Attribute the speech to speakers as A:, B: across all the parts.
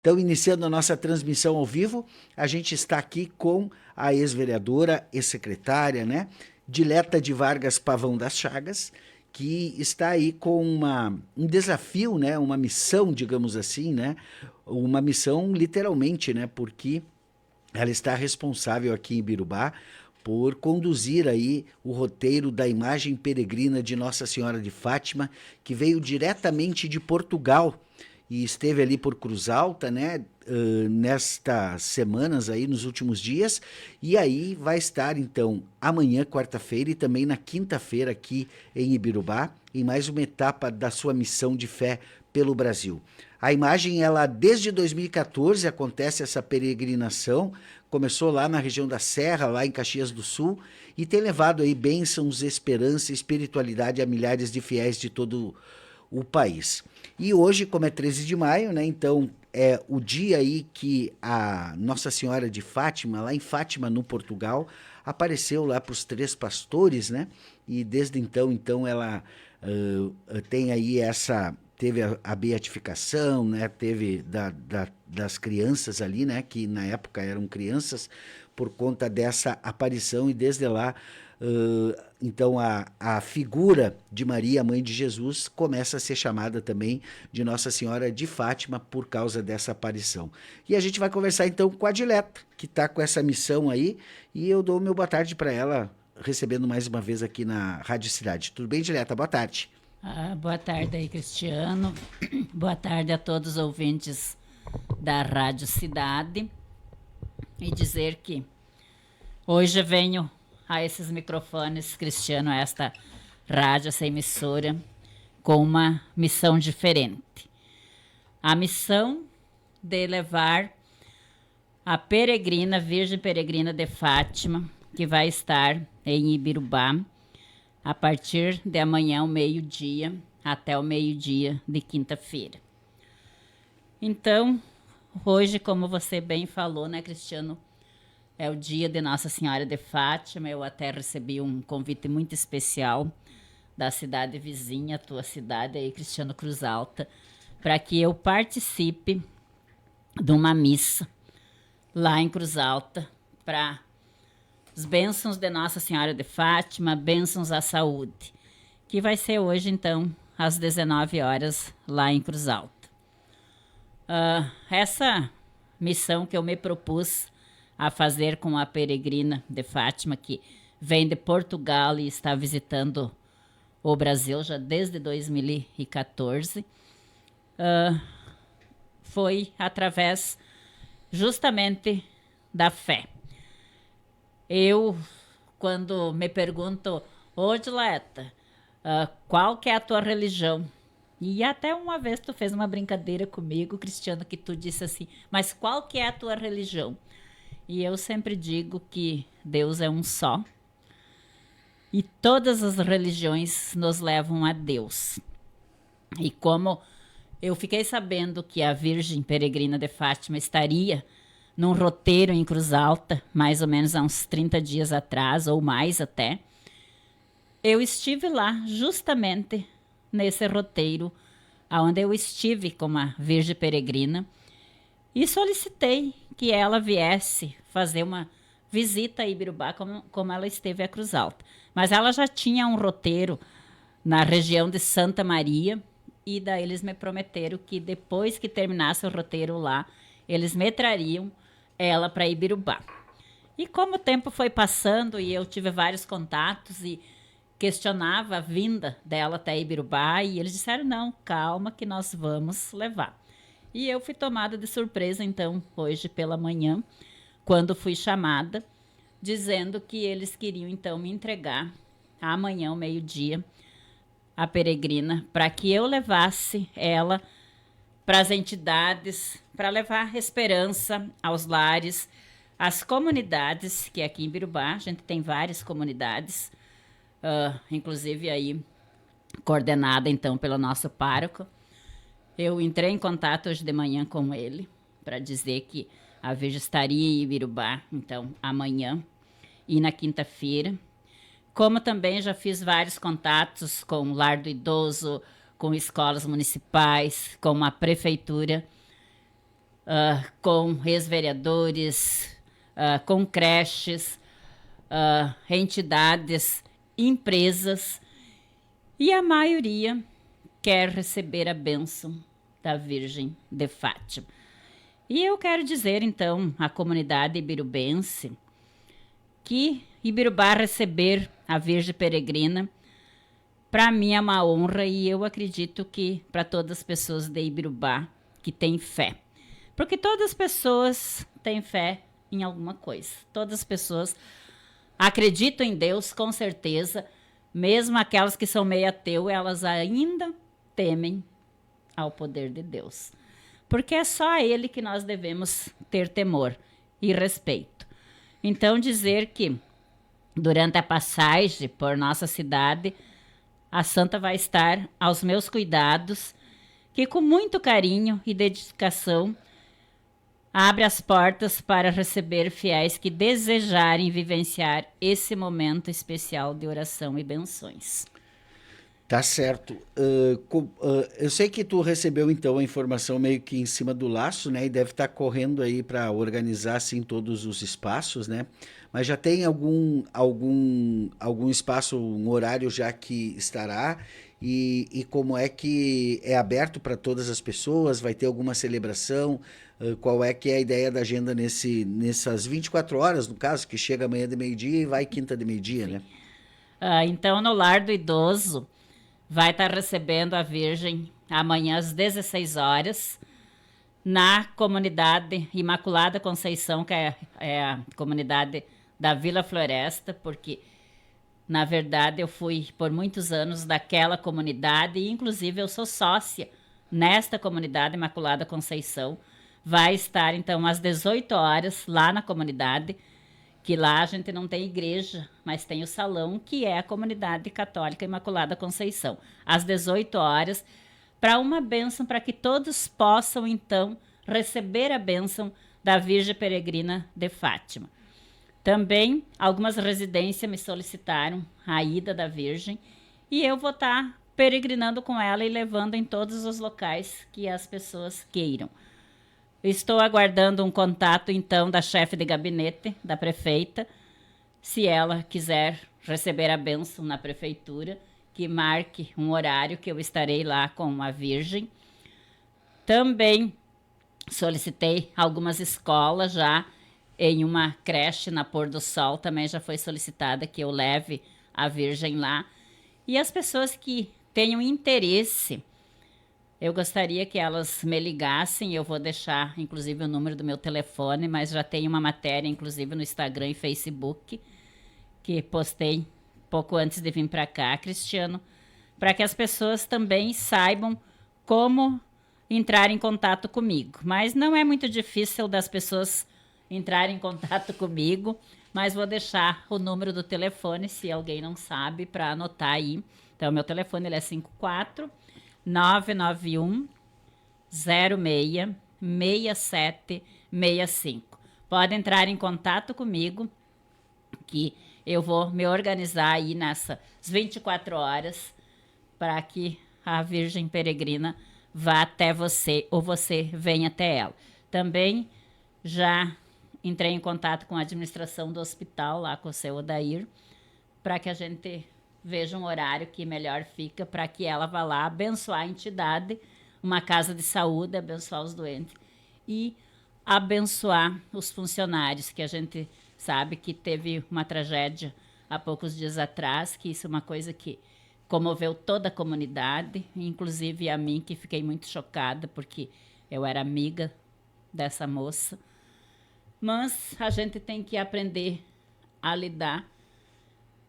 A: Então, iniciando a nossa transmissão ao vivo, a gente está aqui com a ex-vereadora, ex-secretária, né, Dileta de Vargas Pavão das Chagas, que está aí com um desafio, né, uma missão, digamos assim, né, uma missão literalmente, né, porque ela está responsável aqui em Birubá por conduzir aí o roteiro da imagem peregrina de Nossa Senhora de Fátima, que veio diretamente de Portugal e esteve ali por Cruz Alta, né, nestas semanas aí, nos últimos dias, e aí vai estar então amanhã, quarta-feira, e também na quinta-feira aqui em Ibirubá, em mais uma etapa da sua missão de fé pelo Brasil. A imagem, ela desde 2014 acontece essa peregrinação, começou lá na região da Serra, lá em Caxias do Sul, e tem levado aí bênçãos, esperança e espiritualidade a milhares de fiéis de todo o país. E hoje, como é 13 de maio, né, então é o dia aí que a Nossa Senhora de Fátima, lá em Fátima, no Portugal, apareceu lá para os três pastores, né, e desde então ela tem aí teve a beatificação, né, teve das crianças ali, né, que na época eram crianças, por conta dessa aparição, e desde lá, então a figura de Maria, mãe de Jesus, começa a ser chamada também de Nossa Senhora de Fátima por causa dessa aparição. E a gente vai conversar então com a Dileta, que está com essa missão aí, e eu dou o meu boa tarde para ela, recebendo mais uma vez aqui na Rádio Cidade. Tudo bem, Dileta? Boa tarde.
B: Boa tarde aí, Cristiano. Boa tarde a todos os ouvintes da Rádio Cidade. E dizer que hoje venho a esses microfones, Cristiano, a esta rádio, essa emissora, com uma missão diferente. A missão de levar a peregrina, Virgem Peregrina de Fátima, que vai estar em Ibirubá, a partir de amanhã, ao meio-dia, até o meio-dia de quinta-feira. Então, hoje, como você bem falou, né, Cristiano, é o dia de Nossa Senhora de Fátima. Eu até recebi um convite muito especial da cidade vizinha, a tua cidade aí, Cristiano, Cruz Alta, para que eu participe de uma missa lá em Cruz Alta, para as bênçãos de Nossa Senhora de Fátima, bênçãos à saúde, que vai ser hoje, então, às 19 horas, lá em Cruz Alta. Essa missão que eu me propus a fazer com a peregrina de Fátima, que vem de Portugal e está visitando o Brasil já desde 2014, foi através justamente da fé. Eu, quando me pergunto, ô Dileta, qual que é a tua religião? E até uma vez tu fez uma brincadeira comigo, Cristiano, que tu disse assim, mas qual que é a tua religião? E eu sempre digo que Deus é um só. E todas as religiões nos levam a Deus. E como eu fiquei sabendo que a Virgem Peregrina de Fátima estaria num roteiro em Cruz Alta, mais ou menos há uns 30 dias atrás, ou mais até, eu estive lá justamente nesse roteiro, onde eu estive com a Virgem Peregrina, e solicitei que ela viesse fazer uma visita a Ibirubá, como ela esteve a Cruz Alta. Mas ela já tinha um roteiro na região de Santa Maria, e daí eles me prometeram que depois que terminasse o roteiro lá, eles me trariam ela para Ibirubá. E como o tempo foi passando e eu tive vários contatos e questionava a vinda dela até Ibirubá, e eles disseram, não, calma que nós vamos levar. E eu fui tomada de surpresa, então, hoje pela manhã, quando fui chamada, dizendo que eles queriam, então, me entregar amanhã, ao meio-dia, a peregrina, para que eu levasse ela para as entidades, para levar esperança aos lares, às comunidades, que aqui em Birubá a gente tem várias comunidades, inclusive aí coordenada então pelo nosso pároco. Eu entrei em contato hoje de manhã com ele para dizer que a Virgem estaria em Ibirubá, então amanhã e na quinta-feira. Como também já fiz vários contatos com o Lar do Idoso, com escolas municipais, com a prefeitura, com ex-vereadores, com creches, entidades, empresas, e a maioria quer receber a bênção da Virgem de Fátima. E eu quero dizer, então, à comunidade ibirubense que Ibirubá receber a Virgem Peregrina, para mim é uma honra, e eu acredito que para todas as pessoas de Ibirubá que têm fé. Porque todas as pessoas têm fé em alguma coisa. Todas as pessoas acreditam em Deus, com certeza. Mesmo aquelas que são meio ateu, elas ainda temem ao poder de Deus. Porque é só a Ele que nós devemos ter temor e respeito. Então, dizer que durante a passagem por nossa cidade, a Santa vai estar aos meus cuidados, que com muito carinho e dedicação abre as portas para receber fiéis que desejarem vivenciar esse momento especial de oração e benções.
A: Tá certo. Eu sei que tu recebeu então a informação meio que em cima do laço, né? E deve estar correndo aí para organizar assim todos os espaços, né? Mas já tem algum espaço, um horário já que estará e como é que é aberto para todas as pessoas? Vai ter alguma celebração? Qual é que é a ideia da agenda nessas 24 horas, no caso, que chega amanhã de meio-dia e vai quinta de meio-dia, né?
B: Então, no Lar do Idoso, vai estar recebendo a Virgem amanhã às 16 horas, na comunidade Imaculada Conceição, que é a comunidade da Vila Floresta, porque, na verdade, eu fui por muitos anos daquela comunidade e, inclusive, eu sou sócia nesta comunidade Imaculada Conceição. Vai estar, então, às 18 horas lá na comunidade, que lá a gente não tem igreja, mas tem o salão, que é a comunidade católica Imaculada Conceição. Às 18 horas, para uma bênção, para que todos possam, então, receber a bênção da Virgem Peregrina de Fátima. Também, algumas residências me solicitaram a ida da Virgem, e eu vou estar peregrinando com ela e levando em todos os locais que as pessoas queiram. Estou aguardando um contato, então, da chefe de gabinete, da prefeita, se ela quiser receber a bênção na prefeitura, que marque um horário que eu estarei lá com a Virgem. Também solicitei algumas escolas já, em uma creche na Pôr do Sol, também já foi solicitada que eu leve a Virgem lá. E as pessoas que tenham interesse, eu gostaria que elas me ligassem, eu vou deixar, inclusive, o número do meu telefone, mas já tem uma matéria, inclusive, no Instagram e Facebook, que postei pouco antes de vir para cá, Cristiano, para que as pessoas também saibam como entrar em contato comigo. Mas não é muito difícil das pessoas entrarem em contato comigo, mas vou deixar o número do telefone, se alguém não sabe, para anotar aí. Então, meu telefone ele é 54 991 06 6765. Pode entrar em contato comigo, que eu vou me organizar aí nessas 24 horas para que a Virgem Peregrina vá até você ou você venha até ela. Também já entrei em contato com a administração do hospital, lá com o seu Odair, para que a gente veja um horário que melhor fica para que ela vá lá abençoar a entidade, uma casa de saúde, abençoar os doentes e abençoar os funcionários, que a gente sabe que teve uma tragédia há poucos dias atrás, que isso é uma coisa que comoveu toda a comunidade, inclusive a mim, que fiquei muito chocada, porque eu era amiga dessa moça. Mas a gente tem que aprender a lidar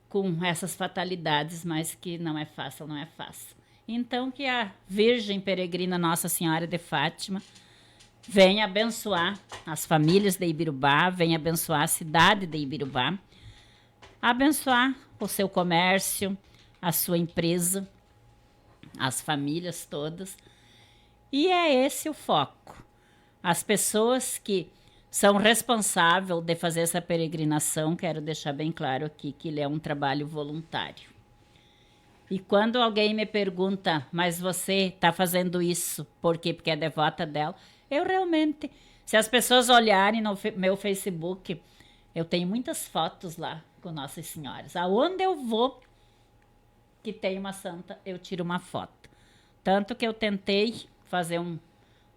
B: com essas fatalidades, mas que não é fácil, não é fácil. Então, que a Virgem Peregrina Nossa Senhora de Fátima venha abençoar as famílias de Ibirubá, venha abençoar a cidade de Ibirubá, abençoar o seu comércio, a sua empresa, as famílias todas. E é esse o foco. As pessoas que são responsáveis de fazer essa peregrinação, quero deixar bem claro aqui que ele é um trabalho voluntário. E quando alguém me pergunta, mas você está fazendo isso por quê? Porque é devota dela, eu realmente Se as pessoas olharem no meu Facebook, eu tenho muitas fotos lá com Nossas Senhoras. Aonde eu vou que tem uma santa, eu tiro uma foto. Tanto que eu tentei fazer um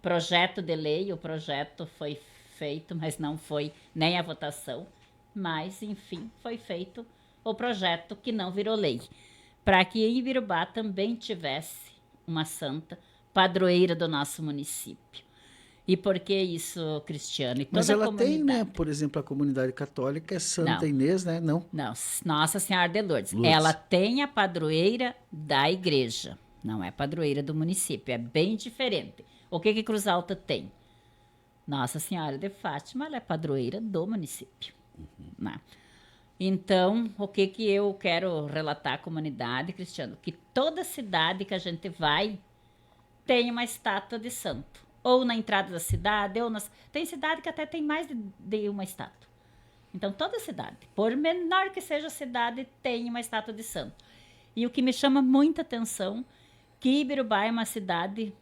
B: projeto de lei, o projeto foi feito, mas não foi nem a votação. Mas, enfim, foi feito o projeto que não virou lei. Para que em Ibirubá também tivesse uma santa padroeira do nosso município. E por que isso, Cristiano? E toda
A: Mas ela
B: a comunidade.
A: tem, né? Por exemplo, a comunidade católica é Santa
B: Não.
A: Inês, né? Não.
B: Não, Nossa Senhora de Lourdes.
A: Lourdes.
B: Ela tem a padroeira da igreja, não é padroeira do município, é bem diferente. O que Cruz Alta tem? Nossa Senhora de Fátima, ela é padroeira do município. Né? Então, o que eu quero relatar à comunidade, Cristiano? Que toda cidade que a gente vai tem uma estátua de santo. Ou na entrada da cidade, ou nas... Tem cidade que até tem mais de uma estátua. Então, toda cidade, por menor que seja a cidade, tem uma estátua de santo. E o que me chama muita atenção, que Ibirubá é uma cidade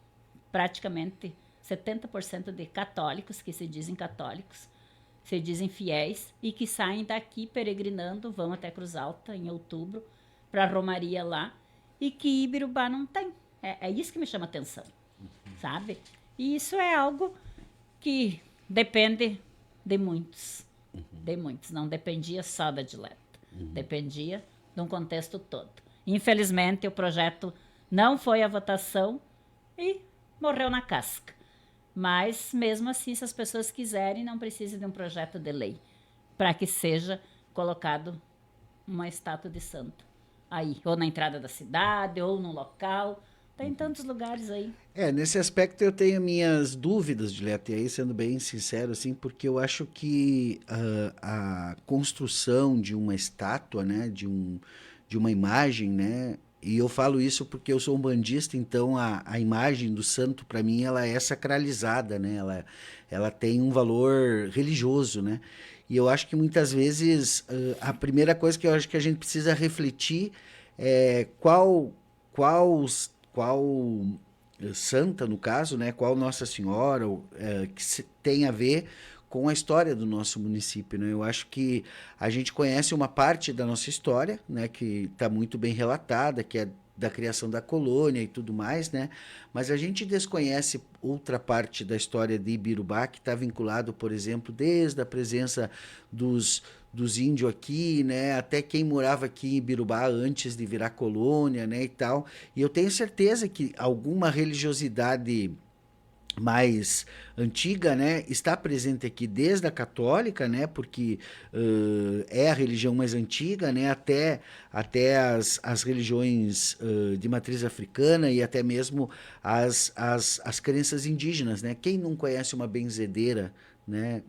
B: praticamente 70% de católicos, que se dizem católicos, se dizem fiéis, e que saem daqui peregrinando, vão até Cruz Alta em outubro, para a Romaria lá, e que Ibirubá não tem. É isso que me chama atenção, sabe? E isso é algo que depende de muitos. De muitos. Não dependia só da Dileta. Dependia de um contexto todo. Infelizmente, o projeto não foi à votação e morreu na casca. Mas, mesmo assim, se as pessoas quiserem, não precisa de um projeto de lei para que seja colocado uma estátua de santo aí, ou na entrada da cidade, ou no local. Tem tantos lugares aí.
A: Nesse aspecto eu tenho minhas dúvidas, Dileta, e aí sendo bem sincero, assim, porque eu acho que a construção de uma estátua, né, de uma imagem, né, e eu falo isso porque eu sou um bandista, então a imagem do santo, para mim, ela é sacralizada, né, ela tem um valor religioso, né, e eu acho que muitas vezes a primeira coisa que eu acho que a gente precisa refletir é qual santa, no caso, né? Qual Nossa Senhora, que tem a ver com a história do nosso município, né? Eu acho que a gente conhece uma parte da nossa história, né? Que está muito bem relatada, que é da criação da colônia e tudo mais, né? Mas a gente desconhece outra parte da história de Ibirubá que está vinculado, por exemplo, desde a presença dos índios aqui, né, até quem morava aqui em Ibirubá antes de virar colônia, né, e tal. E eu tenho certeza que alguma religiosidade mais antiga, né, está presente aqui desde a católica, né, porque é a religião mais antiga, né, até as religiões de matriz africana e até mesmo as crenças indígenas, né. Quem não conhece uma benzedeira, né,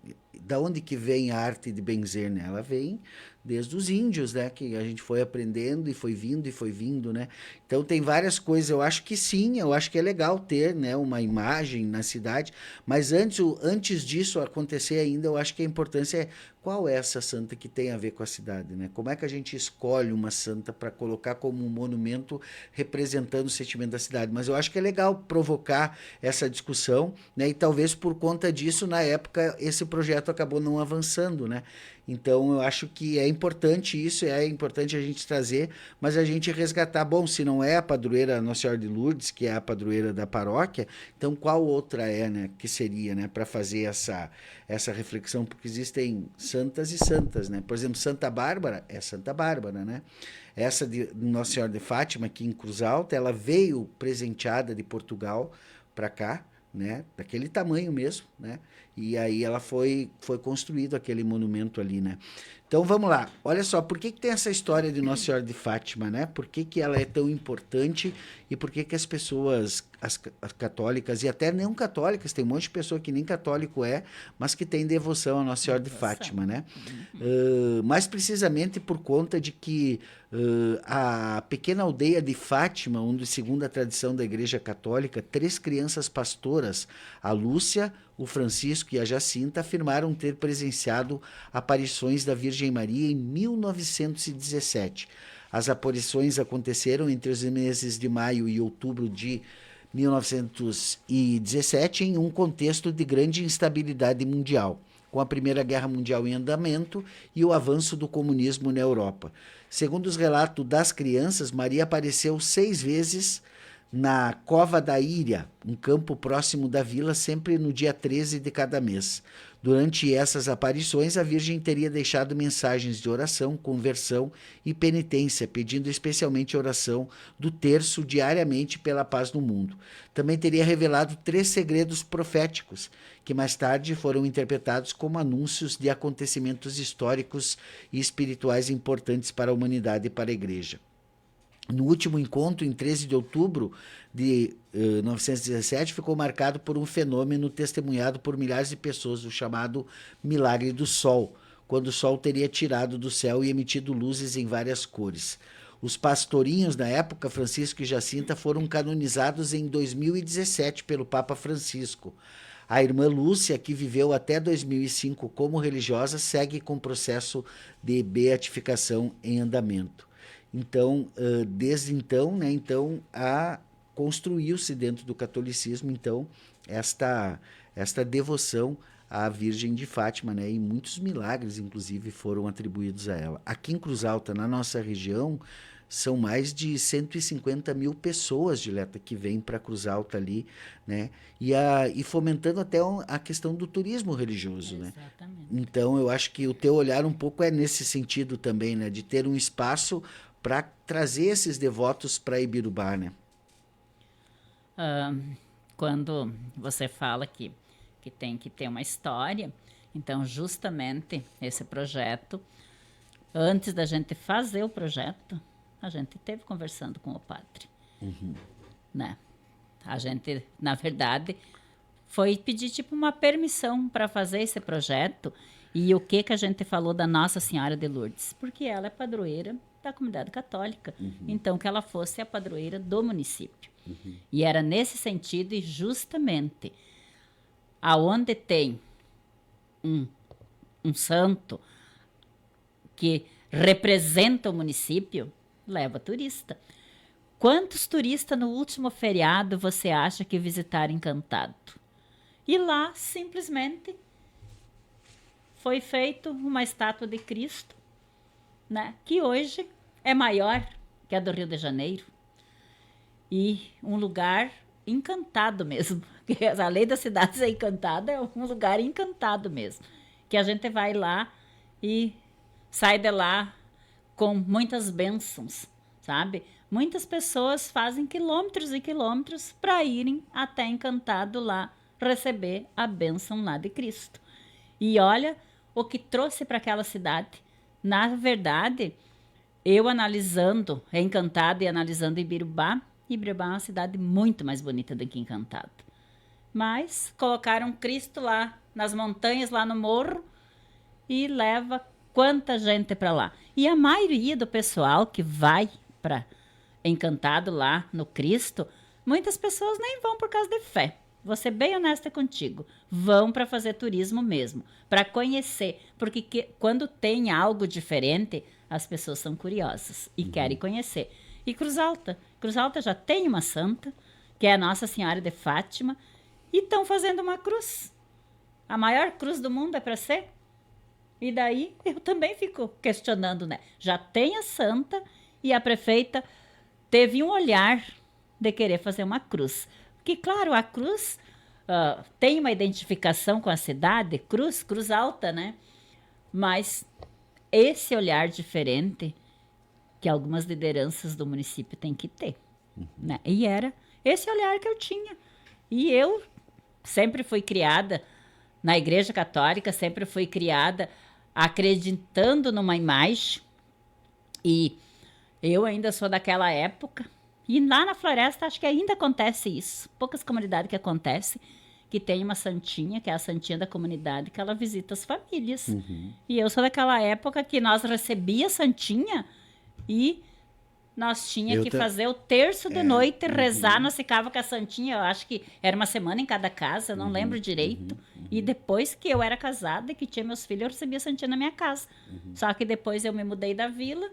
A: da onde que vem a arte de benzer, né? Ela vem desde os índios, né? Que a gente foi aprendendo e foi vindo, né? Então tem várias coisas. Eu acho que sim, eu acho que é legal ter, né, uma imagem na cidade, mas antes disso acontecer ainda, eu acho que a importância é qual é essa santa que tem a ver com a cidade, né? Como é que a gente escolhe uma santa para colocar como um monumento representando o sentimento da cidade? Mas eu acho que é legal provocar essa discussão, né? E talvez por conta disso, na época, esse projeto acabou não avançando, né? Então eu acho que é importante isso, é importante a gente trazer, mas a gente resgatar, bom, se não é a padroeira Nossa Senhora de Lourdes, que é a padroeira da paróquia, então qual outra é, né, que seria, né, para fazer essa reflexão, porque existem santas e santas, né? Por exemplo, Santa Bárbara é Santa Bárbara, né? Essa de Nossa Senhora de Fátima, aqui em Cruz Alta, ela veio presenteada de Portugal para cá, né? Daquele tamanho mesmo, né? E aí ela foi construído aquele monumento ali, né? Então vamos lá, olha só, por que tem essa história de Nossa Senhora de Fátima, né? Por que ela é tão importante e por que as pessoas, as católicas e até não católicas, tem um monte de pessoa que nem católico é, mas que tem devoção a Nossa Senhora de Fátima, né? Mais precisamente por conta de que a pequena aldeia de Fátima, onde, segundo a tradição da Igreja Católica, 3 crianças pastoras, a Lúcia, o Francisco e a Jacinta, afirmaram ter presenciado aparições da Virgem Maria em 1917. As aparições aconteceram entre os meses de maio e outubro de 1917, em um contexto de grande instabilidade mundial, com a Primeira Guerra Mundial em andamento e o avanço do comunismo na Europa. Segundo os relatos das crianças, Maria apareceu 6 vezes na Cova da Íria, um campo próximo da vila, sempre no dia 13 de cada mês. Durante essas aparições, a Virgem teria deixado mensagens de oração, conversão e penitência, pedindo especialmente oração do terço diariamente pela paz no mundo. Também teria revelado 3 segredos proféticos, que mais tarde foram interpretados como anúncios de acontecimentos históricos e espirituais importantes para a humanidade e para a Igreja. No último encontro, em 13 de outubro de 1917, ficou marcado por um fenômeno testemunhado por milhares de pessoas, o chamado Milagre do Sol, quando o Sol teria tirado do céu e emitido luzes em várias cores. Os pastorinhos, na época, Francisco e Jacinta, foram canonizados em 2017 pelo Papa Francisco. A irmã Lúcia, que viveu até 2005 como religiosa, segue com o processo de beatificação em andamento. Então, desde então, né, construiu-se dentro do catolicismo, então, esta devoção à Virgem de Fátima, né, e muitos milagres, inclusive, foram atribuídos a ela. Aqui em Cruz Alta, na nossa região, são mais de 150 mil pessoas, Dileta, que vêm para Cruz Alta ali, né, e fomentando até a questão do turismo religioso, né.
B: Exatamente.
A: Então, eu acho que o teu olhar um pouco é nesse sentido também, né, de ter um espaço para trazer esses devotos para Ibirubá, né?
B: Quando você fala que tem que ter uma história, então justamente esse projeto, antes da gente fazer o projeto, a gente esteve conversando com o padre, né? A gente, na verdade, foi pedir tipo uma permissão para fazer esse projeto. E o que a gente falou da Nossa Senhora de Lourdes? Porque ela é padroeira da comunidade católica. Então, que ela fosse a padroeira do município. E era nesse sentido, e justamente, aonde tem um santo que representa o município, leva turista. Quantos turistas no último feriado você acha que visitaram Encantado? E lá, simplesmente, foi feito uma estátua de Cristo, né, que hoje é maior que a do Rio de Janeiro. E um lugar encantado mesmo. Além da cidade ser encantada, é um lugar encantado mesmo. Que a gente vai lá e sai de lá com muitas bênçãos, sabe? Muitas pessoas fazem quilômetros e quilômetros para irem até Encantado lá receber a bênção lá de Cristo. E olha o que trouxe para aquela cidade. Na verdade, eu analisando Encantado e analisando Ibirubá é uma cidade muito mais bonita do que Encantado. Mas colocaram Cristo lá nas montanhas, lá no morro, e leva quanta gente para lá. E a maioria do pessoal que vai para Encantado lá no Cristo, muitas pessoas nem vão por causa de fé. Vou ser bem honesta contigo. Vão para fazer turismo mesmo, para conhecer. Porque quando tem algo diferente, as pessoas são curiosas e querem conhecer. E Cruz Alta já tem uma santa, que é a Nossa Senhora de Fátima, e estão fazendo uma cruz. A maior cruz do mundo é para ser? E daí eu também fico questionando, né? Já tem a santa e a prefeita teve um olhar de querer fazer uma cruz. Porque, claro, a cruz tem uma identificação com a cidade, Cruz Alta, né? Mas esse olhar diferente que algumas lideranças do município têm que ter, né? E era esse olhar que eu tinha. E eu sempre fui criada na Igreja Católica, sempre fui criada acreditando numa imagem. E eu ainda sou daquela época. E lá na floresta acho que ainda acontece isso. Poucas comunidades que acontece, que tem uma santinha, que é a santinha da comunidade, que ela visita as famílias. E eu sou daquela época que nós recebia a santinha e nós tinha que fazer o terço de noite, rezar, nós ficava com a santinha, eu acho que era uma semana em cada casa, eu não lembro direito. E depois que eu era casada e que tinha meus filhos, eu recebia a santinha na minha casa. Só que depois eu me mudei da vila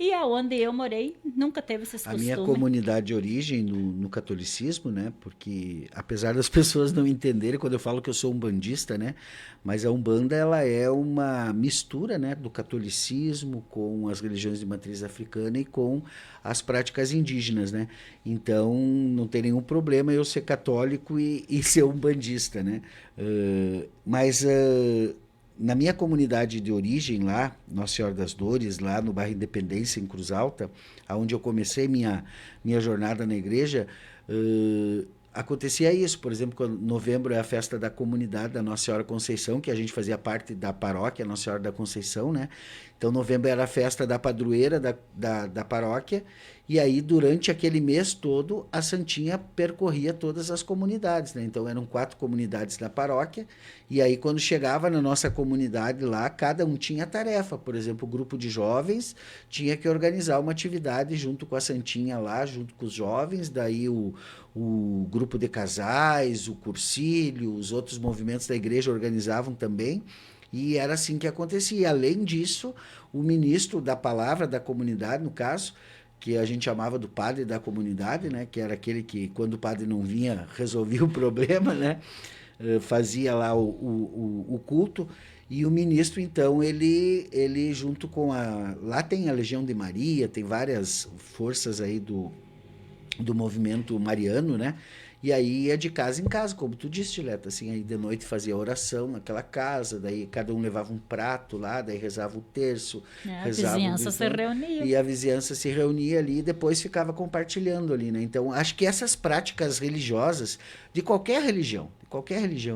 B: E aonde eu morei, nunca teve esses
A: A
B: costumes.
A: minha comunidade de origem no catolicismo, né? Porque apesar das pessoas não entenderem quando eu falo que eu sou umbandista, né? Mas a Umbanda ela é uma mistura, né, do catolicismo com as religiões de matriz africana e com as práticas indígenas, né? Então não tem nenhum problema eu ser católico e ser umbandista, né? Na minha comunidade de origem lá, Nossa Senhora das Dores, lá no bairro Independência, em Cruz Alta, onde eu comecei minha jornada na igreja, acontecia isso. Por exemplo, quando novembro é a festa da comunidade da Nossa Senhora Conceição, que a gente fazia parte da paróquia Nossa Senhora da Conceição, né? Então, novembro era a festa da padroeira da paróquia, e aí, durante aquele mês todo, a Santinha percorria todas as comunidades, né? Então, eram 4 comunidades da paróquia, e aí, quando chegava na nossa comunidade lá, cada um tinha tarefa. Por exemplo, o grupo de jovens tinha que organizar uma atividade junto com a Santinha lá, junto com os jovens, daí o grupo de casais, o cursílio, os outros movimentos da igreja organizavam também, e era assim que acontecia. Além disso, o ministro da palavra da comunidade, no caso, que a gente chamava do padre da comunidade, né, que era aquele que, quando o padre não vinha, resolvia o problema, né, fazia lá o culto, e o ministro, então, ele junto com lá tem a Legião de Maria, tem várias forças aí do movimento mariano, né? E aí ia de casa em casa, como tu disse, Dileta, assim, aí de noite fazia oração naquela casa, daí cada um levava um prato lá, daí rezava o terço,
B: A
A: rezava
B: vizinhança se reunia.
A: e a vizinhança se reunia ali e depois ficava compartilhando ali, né? Então, acho que essas práticas religiosas, de qualquer religião,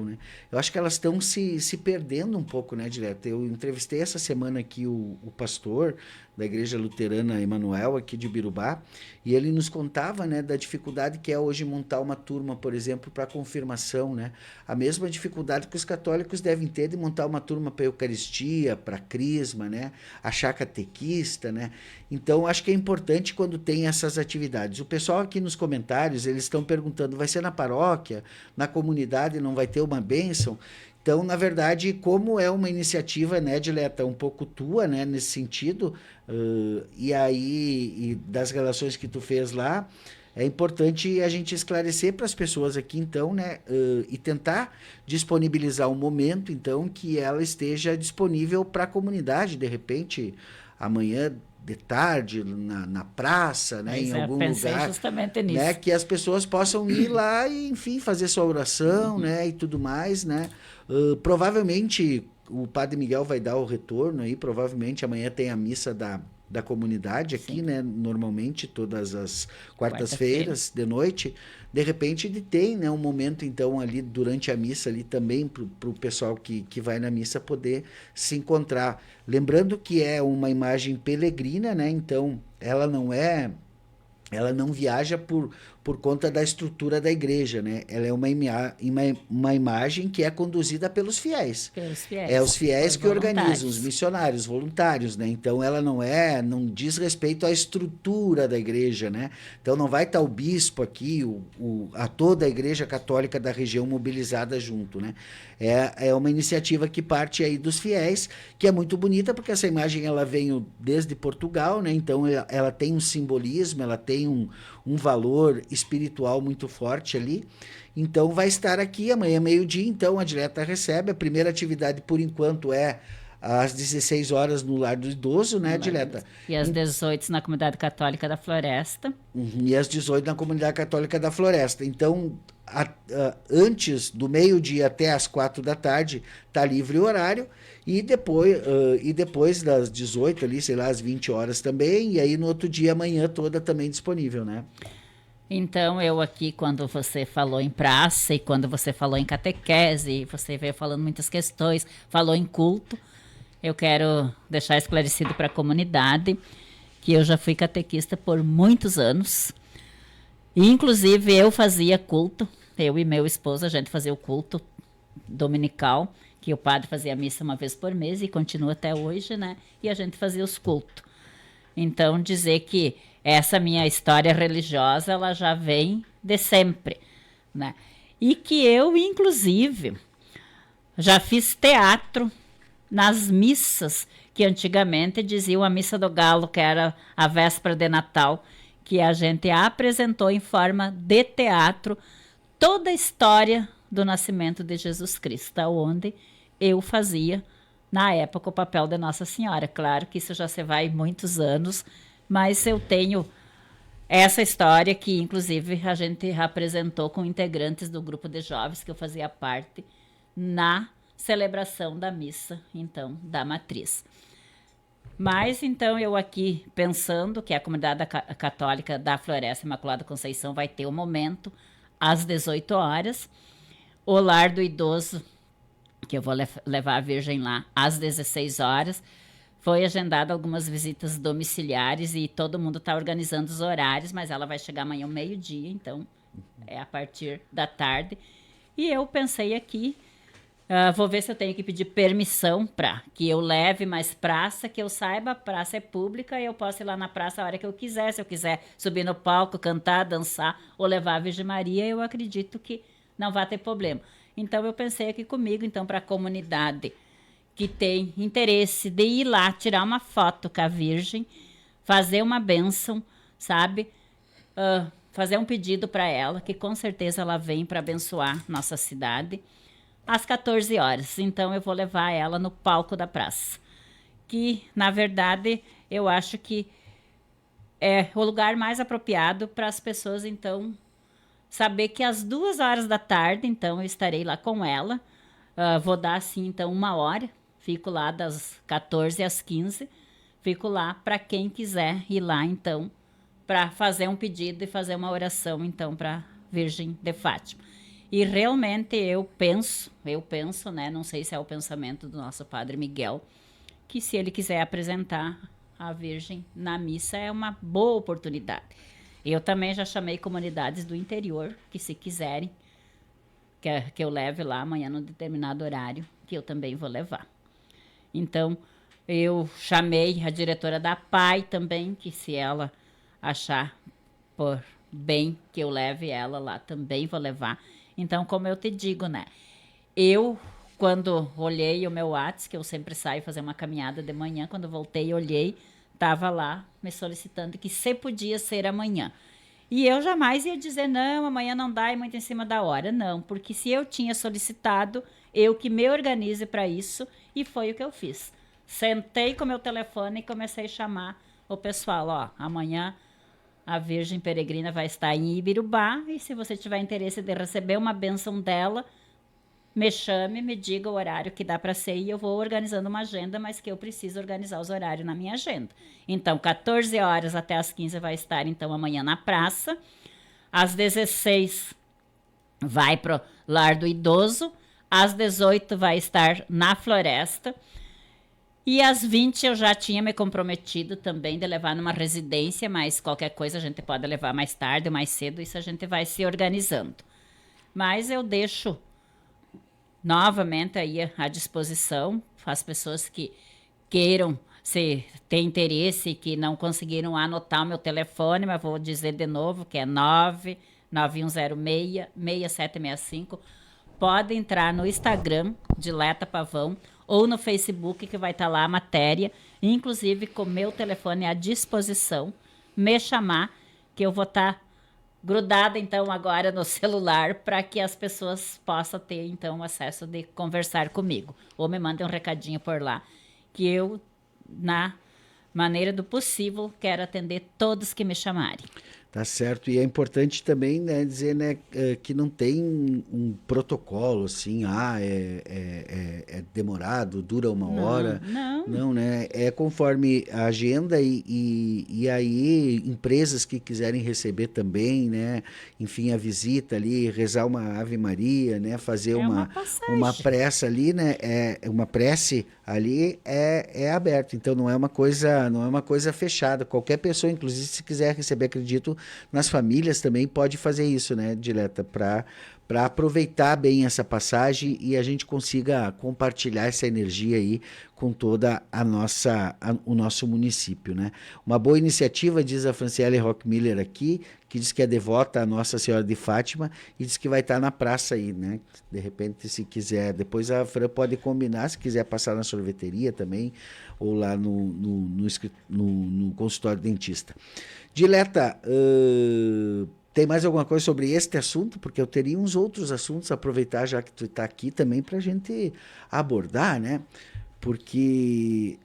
A: né? Eu acho que elas estão se perdendo um pouco, né, Dileta? Eu entrevistei essa semana aqui o pastor da Igreja Luterana Emanuel, aqui de Birubá, e ele nos contava, né, da dificuldade que é hoje montar uma turma, por exemplo, para confirmação, né? A mesma dificuldade que os católicos devem ter de montar uma turma para Eucaristia, para Crisma, né? Achar catequista, né? Então, acho que é importante quando tem essas atividades. O pessoal aqui nos comentários, eles estão perguntando, vai ser na paróquia, na comunidade, não vai ter uma bênção? Então, na verdade, como é uma iniciativa, né, Dileta, um pouco tua, né, nesse sentido, e das relações que tu fez lá, é importante a gente esclarecer para as pessoas aqui, então, né, e tentar disponibilizar um momento, então, que ela esteja disponível para a comunidade, de repente, amanhã de tarde, na praça, né, em algum lugar,
B: justamente nisso.
A: né, que as pessoas possam ir lá e, enfim, fazer sua oração, né, e tudo mais, né. Provavelmente o Padre Miguel vai dar o retorno aí, provavelmente amanhã tem a missa da comunidade aqui, né, normalmente todas as quartas-feiras de noite. De repente ele tem, né, um momento então ali durante a missa ali também para o pessoal que vai na missa poder se encontrar. Lembrando que é uma imagem peregrina, né, então ela não viaja por conta da estrutura da igreja, né? Ela é uma imagem que é conduzida pelos fiéis.
B: Pelos fiéis.
A: É os fiéis que organizam, os
B: voluntários.
A: missionários, voluntários, né? Então ela não diz respeito à estrutura da igreja, né? Então não vai estar o bispo aqui, a toda a igreja católica da região mobilizada junto, né? É uma iniciativa que parte aí dos fiéis, que é muito bonita, porque essa imagem ela veio desde Portugal, né? Então ela tem um simbolismo, ela tem um valor espiritual muito forte ali. Então vai estar aqui amanhã meio-dia, então a Dileta recebe. A primeira atividade por enquanto é às 16 horas no Lar do Idoso, né, Dileta?
B: E às 18 na Comunidade Católica da Floresta.
A: E às 18 na Comunidade Católica da Floresta. Então, antes do meio-dia até às 4 da tarde, está livre o horário. E depois das 18 ali, sei lá, às 20 horas também. E aí no outro dia, amanhã toda também disponível, né?
B: Então, eu aqui, quando você falou em praça e quando você falou em catequese, você veio falando muitas questões, falou em culto, eu quero deixar esclarecido para a comunidade que eu já fui catequista por muitos anos. E, inclusive, eu fazia culto, eu e meu esposo, a gente fazia o culto dominical, que o padre fazia a missa uma vez por mês e continua até hoje, né? E a gente fazia os cultos. Então, dizer que essa minha história religiosa, ela já vem de sempre, né? E que eu, inclusive, já fiz teatro nas missas que antigamente diziam a missa do galo, que era a véspera de Natal, que a gente apresentou em forma de teatro toda a história do nascimento de Jesus Cristo, onde eu fazia, na época, o papel de Nossa Senhora. Claro que isso já se vai muitos anos, mas eu tenho essa história que, inclusive, a gente apresentou com integrantes do grupo de jovens que eu fazia parte na celebração da missa, então, da matriz. Mas, então, eu aqui pensando que a comunidade católica da Floresta Imaculada Conceição vai ter um momento às 18 horas, o lar do idoso, que eu vou levar a Virgem lá, às 16 horas, foi agendado algumas visitas domiciliares e todo mundo está organizando os horários, mas ela vai chegar amanhã ao meio-dia, então é a partir da tarde. E eu pensei aqui, vou ver se eu tenho que pedir permissão para que eu leve mais praça, que eu saiba, a praça é pública, eu posso ir lá na praça a hora que eu quiser. Se eu quiser subir no palco, cantar, dançar ou levar a Virgem Maria, eu acredito que não vai ter problema. Então eu pensei aqui comigo, então, para a comunidade que tem interesse de ir lá, tirar uma foto com a Virgem, fazer uma bênção, sabe? Fazer um pedido para ela, que com certeza ela vem para abençoar nossa cidade, às 14 horas. Então, eu vou levar ela no palco da praça, que, na verdade, eu acho que é o lugar mais apropriado para as pessoas, então, saber que às 2 horas da tarde, então, eu estarei lá com ela. Vou dar, assim, então, 1 hora. Fico lá das 14 às 15. Fico lá para quem quiser ir lá, então, para fazer um pedido e fazer uma oração, então, para Virgem de Fátima. E realmente eu penso, né? Não sei se é o pensamento do nosso Padre Miguel, que se ele quiser apresentar a Virgem na missa é uma boa oportunidade. Eu também já chamei comunidades do interior, que se quiserem, que eu leve lá amanhã num determinado horário, que eu também vou levar. Então, eu chamei a diretora da PAI também, que se ela achar por bem que eu leve ela lá, também vou levar. Então, como eu te digo, né? Eu, quando olhei o meu WhatsApp, que eu sempre saio fazer uma caminhada de manhã, quando voltei, olhei, estava lá me solicitando que se podia ser amanhã. E eu jamais ia dizer, não, amanhã não dá, é muito em cima da hora. Não, porque se eu tinha solicitado, eu que me organize para isso, e foi o que eu fiz. Sentei com meu telefone e comecei a chamar o pessoal, ó, amanhã a Virgem Peregrina vai estar em Ibirubá, e se você tiver interesse de receber uma bênção dela, me chame, me diga o horário que dá para ser, e eu vou organizando uma agenda, mas que eu preciso organizar os horários na minha agenda. Então, 14 horas até as 15 vai estar, então, amanhã na praça. Às 16 vai pro Lar do Idoso. Às 18 vai estar na Floresta. E às 20 eu já tinha me comprometido também de levar numa residência, mas qualquer coisa a gente pode levar mais tarde, mais cedo, isso a gente vai se organizando. Mas eu deixo novamente aí à disposição as pessoas que queiram, se tem interesse, que não conseguiram anotar o meu telefone, mas vou dizer de novo, que é 99106-6765. Pode entrar no Instagram, Dileta Pavão, ou no Facebook, que vai estar lá a matéria, inclusive com meu telefone à disposição, me chamar, que eu vou estar grudada, então, agora no celular, para que as pessoas possam ter, então, acesso de conversar comigo. Ou me mandem um recadinho por lá, que eu, na maneira do possível, quero atender todos que me chamarem.
A: Tá certo, e é importante também, né, dizer, né, que não tem um protocolo assim, é demorado, dura uma hora. Não, né? É conforme a agenda e aí empresas que quiserem receber também, né, enfim, a visita ali, rezar uma Ave Maria, né, fazer uma prece ali, né, uma prece ali é aberto, então não é uma coisa fechada. Qualquer pessoa, inclusive, se quiser receber, acredito, nas famílias também pode fazer isso, né, Dileta, para para aproveitar bem essa passagem e a gente consiga compartilhar essa energia aí com toda o nosso município, né? Uma boa iniciativa, diz a Franciele Rockmiller aqui, que diz que é devota a Nossa Senhora de Fátima e diz que vai estar na praça aí, né? De repente, se quiser, depois a Fran pode combinar, se quiser passar na sorveteria também, ou lá no consultório dentista. Dileta, tem mais alguma coisa sobre este assunto? Porque eu teria uns outros assuntos, aproveitar já que tu está aqui também para a gente abordar, né? Porque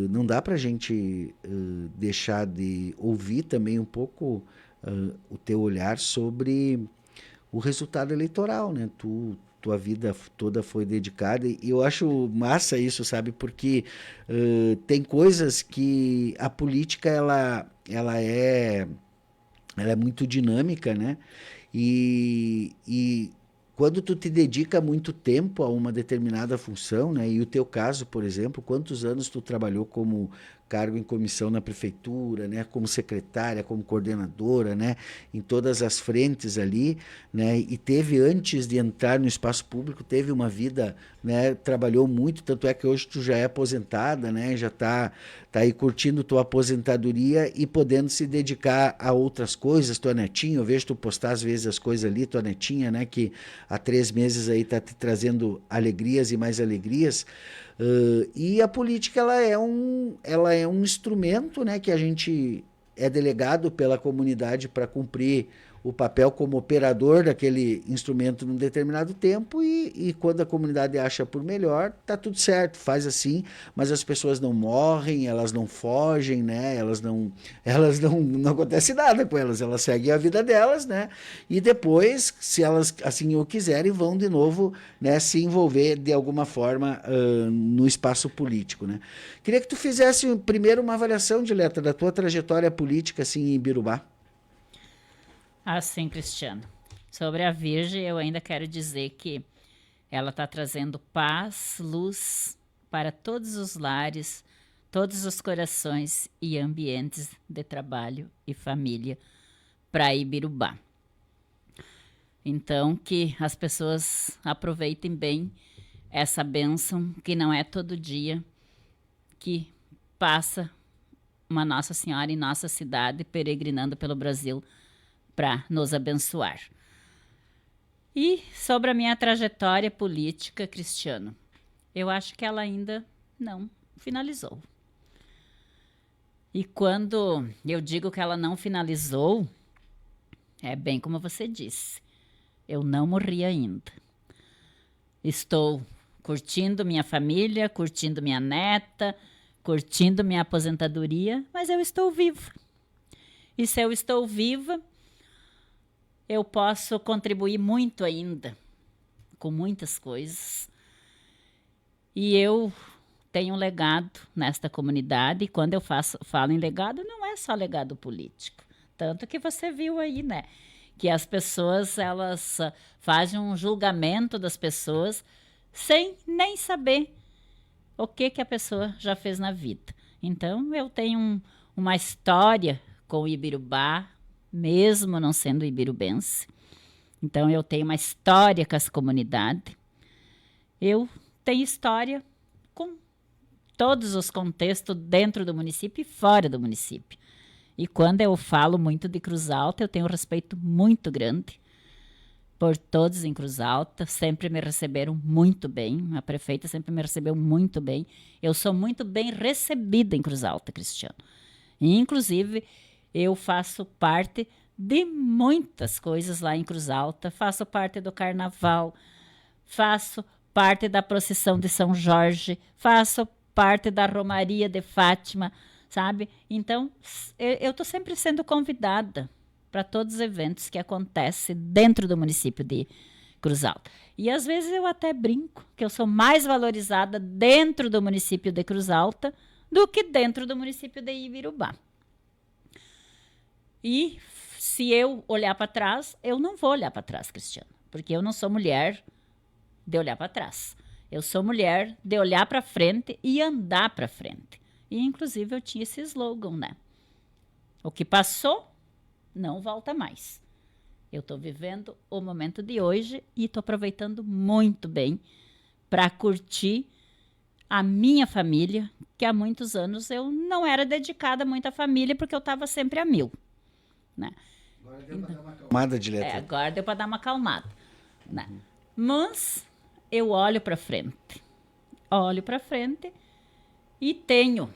A: não dá para a gente deixar de ouvir também um pouco o teu olhar sobre o resultado eleitoral, né? Tua vida toda foi dedicada e eu acho massa isso, sabe? Porque tem coisas que a política ela é muito dinâmica, né? E quando tu te dedica muito tempo a uma determinada função, né? E o teu caso, por exemplo, quantos anos tu trabalhou como cargo em comissão na prefeitura, né? Como secretária, como coordenadora, né? Em todas as frentes ali, né? E teve, antes de entrar no espaço público, teve uma vida, né? Trabalhou muito, tanto é que hoje tu já é aposentada, né? Já tá aí curtindo tua aposentadoria e podendo se dedicar a outras coisas. Tua netinha, eu vejo tu postar às vezes as coisas ali, tua netinha, né? Que há 3 meses aí tá te trazendo alegrias e mais alegrias. E a política ela é um instrumento, né, que a gente é delegado pela comunidade para cumprir o papel como operador daquele instrumento num determinado tempo e quando a comunidade acha por melhor, tá tudo certo, faz assim, mas as pessoas não morrem, elas não fogem, né? Não acontece nada com elas seguem a vida delas, né? E depois, se elas assim o quiserem, vão de novo, né, se envolver de alguma forma no espaço político, né? Queria que tu fizesse primeiro uma avaliação, Dileta, da tua trajetória política assim em Birubá.
B: Assim, Cristiano. Sobre a Virgem, eu ainda quero dizer que ela está trazendo paz, luz para todos os lares, todos os corações e ambientes de trabalho e família para Ibirubá. Então, que as pessoas aproveitem bem essa bênção, que não é todo dia que passa uma Nossa Senhora em nossa cidade, peregrinando pelo Brasil para nos abençoar. E sobre a minha trajetória política, Cristiano, eu acho que ela ainda não finalizou. E quando eu digo que ela não finalizou, é bem como você disse, eu não morri ainda. Estou curtindo minha família, curtindo minha neta, curtindo minha aposentadoria, mas eu estou viva. E se eu estou viva, eu posso contribuir muito ainda, com muitas coisas. E eu tenho um legado nesta comunidade, e quando eu falo em legado, não é só legado político. Tanto que você viu aí, né? Que as pessoas, elas fazem um julgamento das pessoas sem nem saber o que a pessoa já fez na vida. Então, eu tenho uma história com o Ibirubá, mesmo não sendo ibirubense. Então, eu tenho uma história com essa comunidade. Eu tenho história com todos os contextos dentro do município e fora do município. E quando eu falo muito de Cruz Alta, eu tenho um respeito muito grande por todos em Cruz Alta. Sempre me receberam muito bem. A prefeita sempre me recebeu muito bem. Eu sou muito bem recebida em Cruz Alta, Cristiano. E, inclusive, eu faço parte de muitas coisas lá em Cruz Alta. Faço parte do carnaval, faço parte da procissão de São Jorge, faço parte da Romaria de Fátima, sabe? Então, eu estou sempre sendo convidada para todos os eventos que acontecem dentro do município de Cruz Alta. E às vezes eu até brinco que eu sou mais valorizada dentro do município de Cruz Alta do que dentro do município de Ibirubá. E se eu olhar para trás, eu não vou olhar para trás, Cristiano, porque eu não sou mulher de olhar para trás. Eu sou mulher de olhar para frente e andar para frente. E, inclusive, eu tinha esse slogan, né? O que passou, não volta mais. Eu estou vivendo o momento de hoje e estou aproveitando muito bem para curtir a minha família, que há muitos anos eu não era dedicada muito à família porque eu estava sempre a mil, né?
A: Agora deu para dar uma acalmada, Dileta.
B: Agora deu para dar uma acalmada, né? Mas eu olho para frente e tenho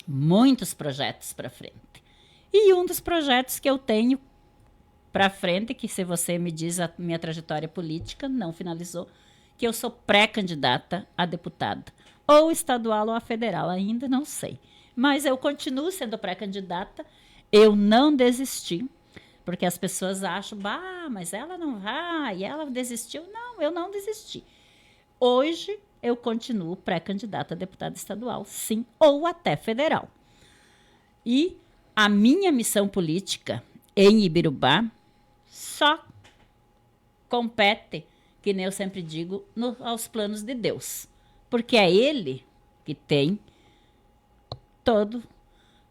B: muitos projetos para frente. E um dos projetos que eu tenho para frente, que se você me diz a minha trajetória política, não finalizou, que eu sou pré-candidata a deputada, ou estadual ou a federal, ainda não sei. Mas eu continuo sendo pré-candidata, eu não desisti, porque as pessoas acham, mas ela não vai, ela desistiu. Não, eu não desisti. Hoje eu continuo pré-candidata a deputada estadual, sim, ou até federal. E a minha missão política em Ibirubá só compete, que nem eu sempre digo, aos planos de Deus. Porque é Ele que tem todo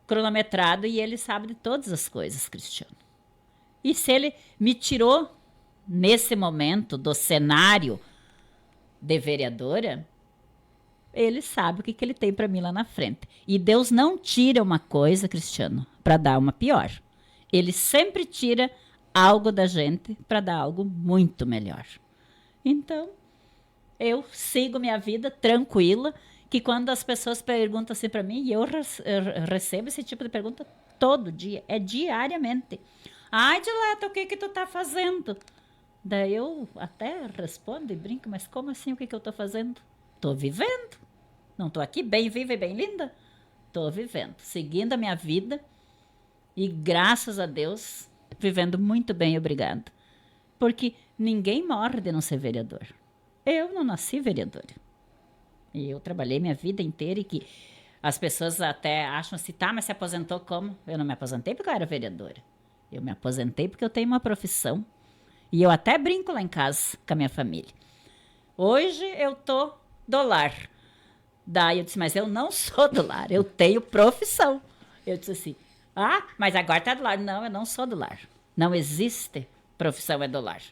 B: cronometrado e Ele sabe de todas as coisas, Cristiano. E se Ele me tirou, nesse momento, do cenário de vereadora, Ele sabe o que Ele tem para mim lá na frente. E Deus não tira uma coisa, Cristiano, para dar uma pior. Ele sempre tira algo da gente para dar algo muito melhor. Então, eu sigo minha vida tranquila, que quando as pessoas perguntam assim para mim, e eu recebo esse tipo de pergunta todo dia, é diariamente. Ai, Dileta, o que tu tá fazendo? Daí eu até respondo e brinco, mas como assim, o que eu tô fazendo? Tô vivendo. Não tô aqui bem viva e bem linda? Tô vivendo, seguindo a minha vida e graças a Deus, vivendo muito bem, obrigada. Porque ninguém morre de não ser vereador. Eu não nasci vereadora. E eu trabalhei minha vida inteira e que as pessoas até acham assim, tá, mas se aposentou como? Eu não me aposentei porque eu era vereadora. Eu me aposentei porque eu tenho uma profissão. E eu até brinco lá em casa com a minha família. Hoje eu tô do lar. Daí eu disse, mas eu não sou do lar, eu tenho profissão. Eu disse assim, mas agora tá do lar. Não, eu não sou do lar. Não existe profissão é do lar.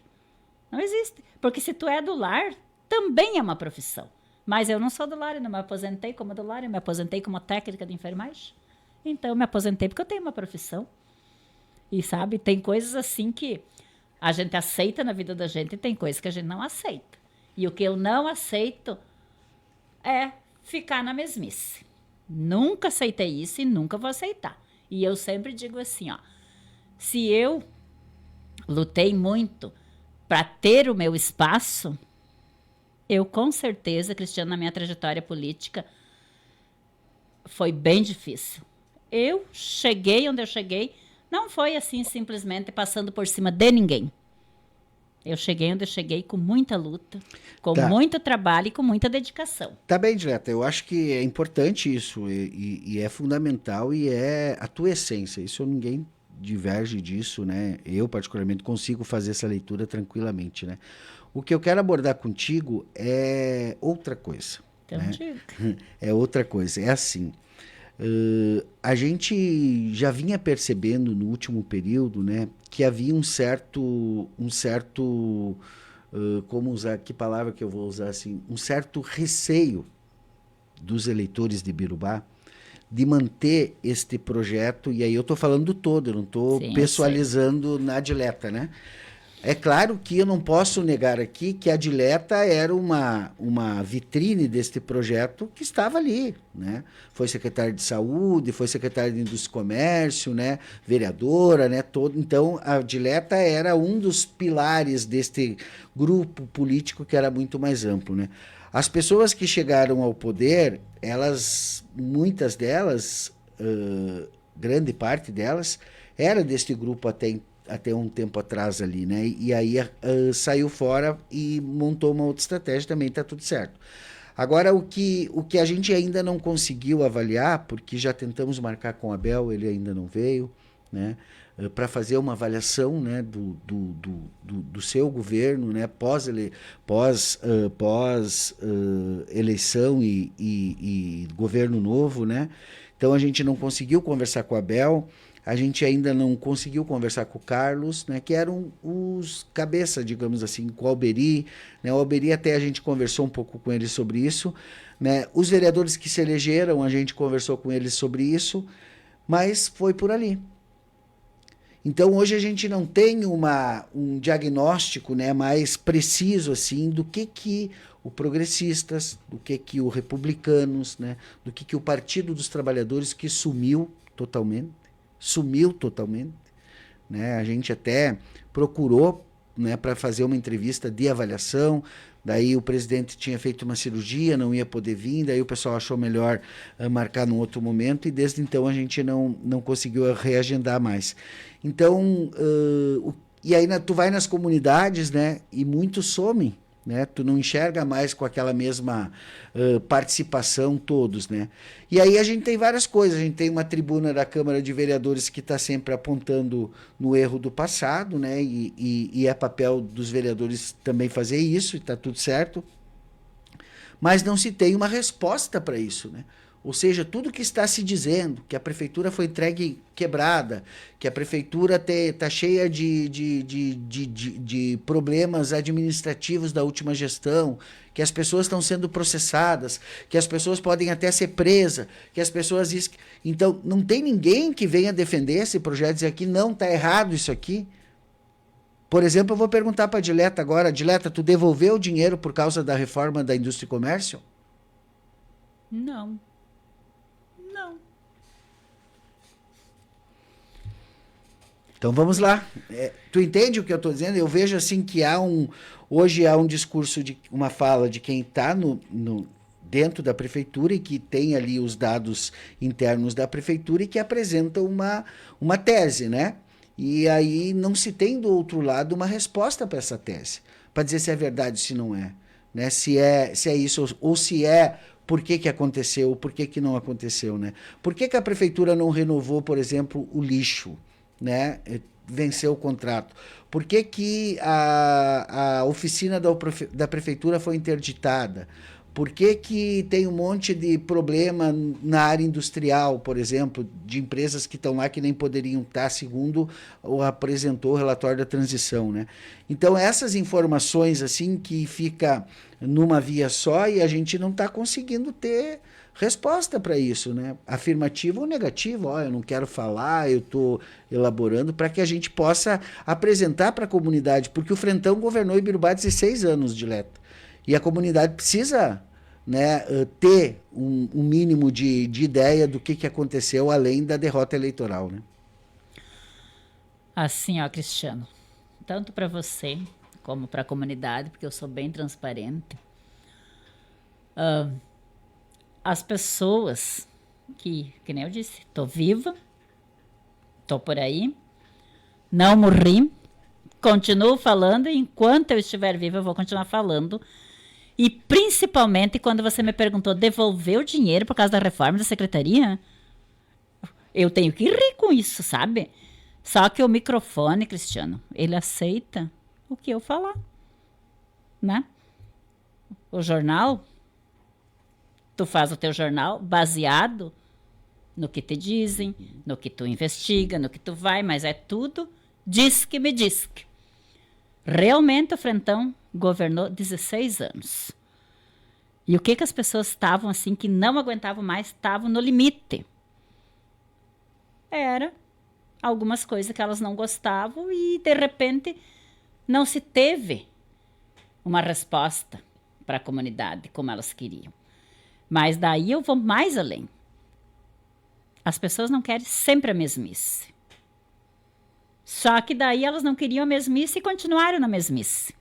B: Não existe. Porque se tu é do lar, também é uma profissão. Mas eu não sou do lar, eu não me aposentei como do lar, eu me aposentei como técnica de enfermagem. Então eu me aposentei porque eu tenho uma profissão. E sabe, tem coisas assim que a gente aceita na vida da gente e tem coisas que a gente não aceita. E o que eu não aceito é ficar na mesmice. Nunca aceitei isso e nunca vou aceitar. E eu sempre digo assim, se eu lutei muito para ter o meu espaço, eu com certeza, Cristiano, na minha trajetória política, foi bem difícil. Eu cheguei onde eu cheguei, não foi assim simplesmente passando por cima de ninguém. Eu cheguei onde eu cheguei com muita luta, com muito trabalho e com muita dedicação.
A: Tá bem, Dileta. Eu acho que é importante isso e é fundamental e é a tua essência. Isso ninguém diverge disso, né? Eu, particularmente, consigo fazer essa leitura tranquilamente, né? O que eu quero abordar contigo é outra coisa.
B: Então,
A: né?
B: diga.
A: É outra coisa. É assim... a gente já vinha percebendo no último período, né, que havia um certo, como usar, que palavra que eu vou usar assim, um certo receio dos eleitores de Birubá de manter este projeto, e aí eu estou falando do todo, eu não estou pessoalizando na Dileta, né? É claro que eu não posso negar aqui que a Dileta era uma vitrine deste projeto que estava ali, né? Foi secretária de Saúde, foi secretária de Indústria e Comércio, né? Vereadora, né? Então, a Dileta era um dos pilares deste grupo político que era muito mais amplo, né? As pessoas que chegaram ao poder, muitas delas, grande parte delas, era deste grupo até um tempo atrás ali, né? E aí saiu fora e montou uma outra estratégia também, tá tudo certo. Agora, o que a gente ainda não conseguiu avaliar, porque já tentamos marcar com o Abel, ele ainda não veio, né? Para fazer uma avaliação, né, do seu governo, né, pós eleição e governo novo, né? Então a gente não conseguiu conversar com o Abel. A gente ainda não conseguiu conversar com o Carlos, né, que eram os cabeça, digamos assim, com o Alberi. Né, o Alberi até a gente conversou um pouco com ele sobre isso. Né, os vereadores que se elegeram, a gente conversou com eles sobre isso, mas foi por ali. Então, hoje a gente não tem um diagnóstico, né, mais preciso assim, do que o Progressistas, do que o Republicanos, né, do que o Partido dos Trabalhadores, que sumiu totalmente, né? A gente até procurou, né, para fazer uma entrevista de avaliação. Daí o presidente tinha feito uma cirurgia, não ia poder vir, daí o pessoal achou melhor marcar num outro momento, e desde então a gente não conseguiu reagendar mais. Então, e aí tu vai nas comunidades, né, e muitos somem, né, tu não enxerga mais com aquela mesma participação todos, né. E aí a gente tem várias coisas, a gente tem uma tribuna da Câmara de Vereadores que está sempre apontando no erro do passado, né, e é papel dos vereadores também fazer isso, e está tudo certo, mas não se tem uma resposta para isso, né. Ou seja, tudo que está se dizendo, que a prefeitura foi entregue quebrada, que a prefeitura está cheia de problemas administrativos da última gestão, que as pessoas estão sendo processadas, que as pessoas podem até ser presas, que as pessoas... Então, não tem ninguém que venha defender esse projeto e dizer aqui, não, está errado isso aqui. Por exemplo, eu vou perguntar para a Dileta agora, Dileta, tu devolveu o dinheiro por causa da reforma da indústria e comércio?
B: Não.
A: Então vamos lá. Tu entende o que eu estou dizendo? Eu vejo assim que hoje há um discurso, uma fala de quem está dentro da prefeitura e que tem ali os dados internos da prefeitura e que apresenta uma tese, né? E aí não se tem do outro lado uma resposta para essa tese, para dizer se é verdade, se não é, né? Se é isso ou se é... Por que aconteceu, por que não aconteceu, né? Por que a prefeitura não renovou, por exemplo, o lixo, né? Venceu o contrato? Por que a oficina da prefeitura foi interditada? Por que tem um monte de problema na área industrial, por exemplo, de empresas que estão lá que nem poderiam estar, segundo apresentou o relatório da transição, né? Então, essas informações assim que fica numa via só e a gente não está conseguindo ter resposta para isso, né? Afirmativa ou negativa, eu não quero falar, eu estou elaborando para que a gente possa apresentar para a comunidade, porque o Frentão governou Ibirubá 16 anos, Dileta. E a comunidade precisa, né, ter um mínimo de ideia do que aconteceu além da derrota eleitoral, né?
B: Assim, ó, Cristiano, tanto para você como para a comunidade, porque eu sou bem transparente, as pessoas que nem eu disse, tô viva, tô por aí, não morri, continuo falando, e enquanto eu estiver viva eu vou continuar falando. E principalmente quando você me perguntou, devolver o dinheiro por causa da reforma da secretaria? Eu tenho que rir com isso, sabe? Só que o microfone, Cristiano, ele aceita o que eu falar, né? O jornal, tu faz o teu jornal baseado no que te dizem, no que tu investiga, no que tu vai, mas é tudo diz que me diz que. Realmente o Frentão governou 16 anos. E o que as pessoas estavam assim, que não aguentavam mais, estavam no limite. Era algumas coisas que elas não gostavam e, de repente, não se teve uma resposta para a comunidade como elas queriam. Mas daí eu vou mais além. As pessoas não querem sempre a mesmice. Só que daí elas não queriam a mesmice e continuaram na mesmice.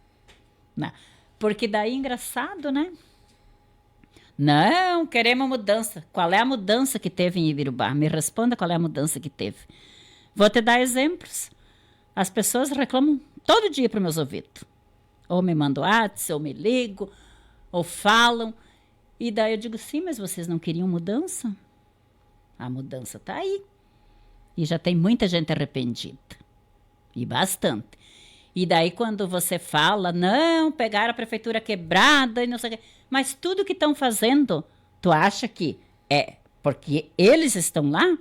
B: Né? Porque daí, engraçado, né? Não, queremos mudança. Qual é a mudança que teve em Ibirubá? Me responda qual é a mudança que teve. Vou te dar exemplos. As pessoas reclamam todo dia para meus ouvidos. Ou me mandam WhatsApp, ou me ligam, ou falam. E daí eu digo, sim, mas vocês não queriam mudança? A mudança está aí. E já tem muita gente arrependida. E bastante. E daí quando você fala, não, pegaram a prefeitura quebrada e não sei o quê. Mas tudo que estão fazendo, tu acha que é porque eles estão lá?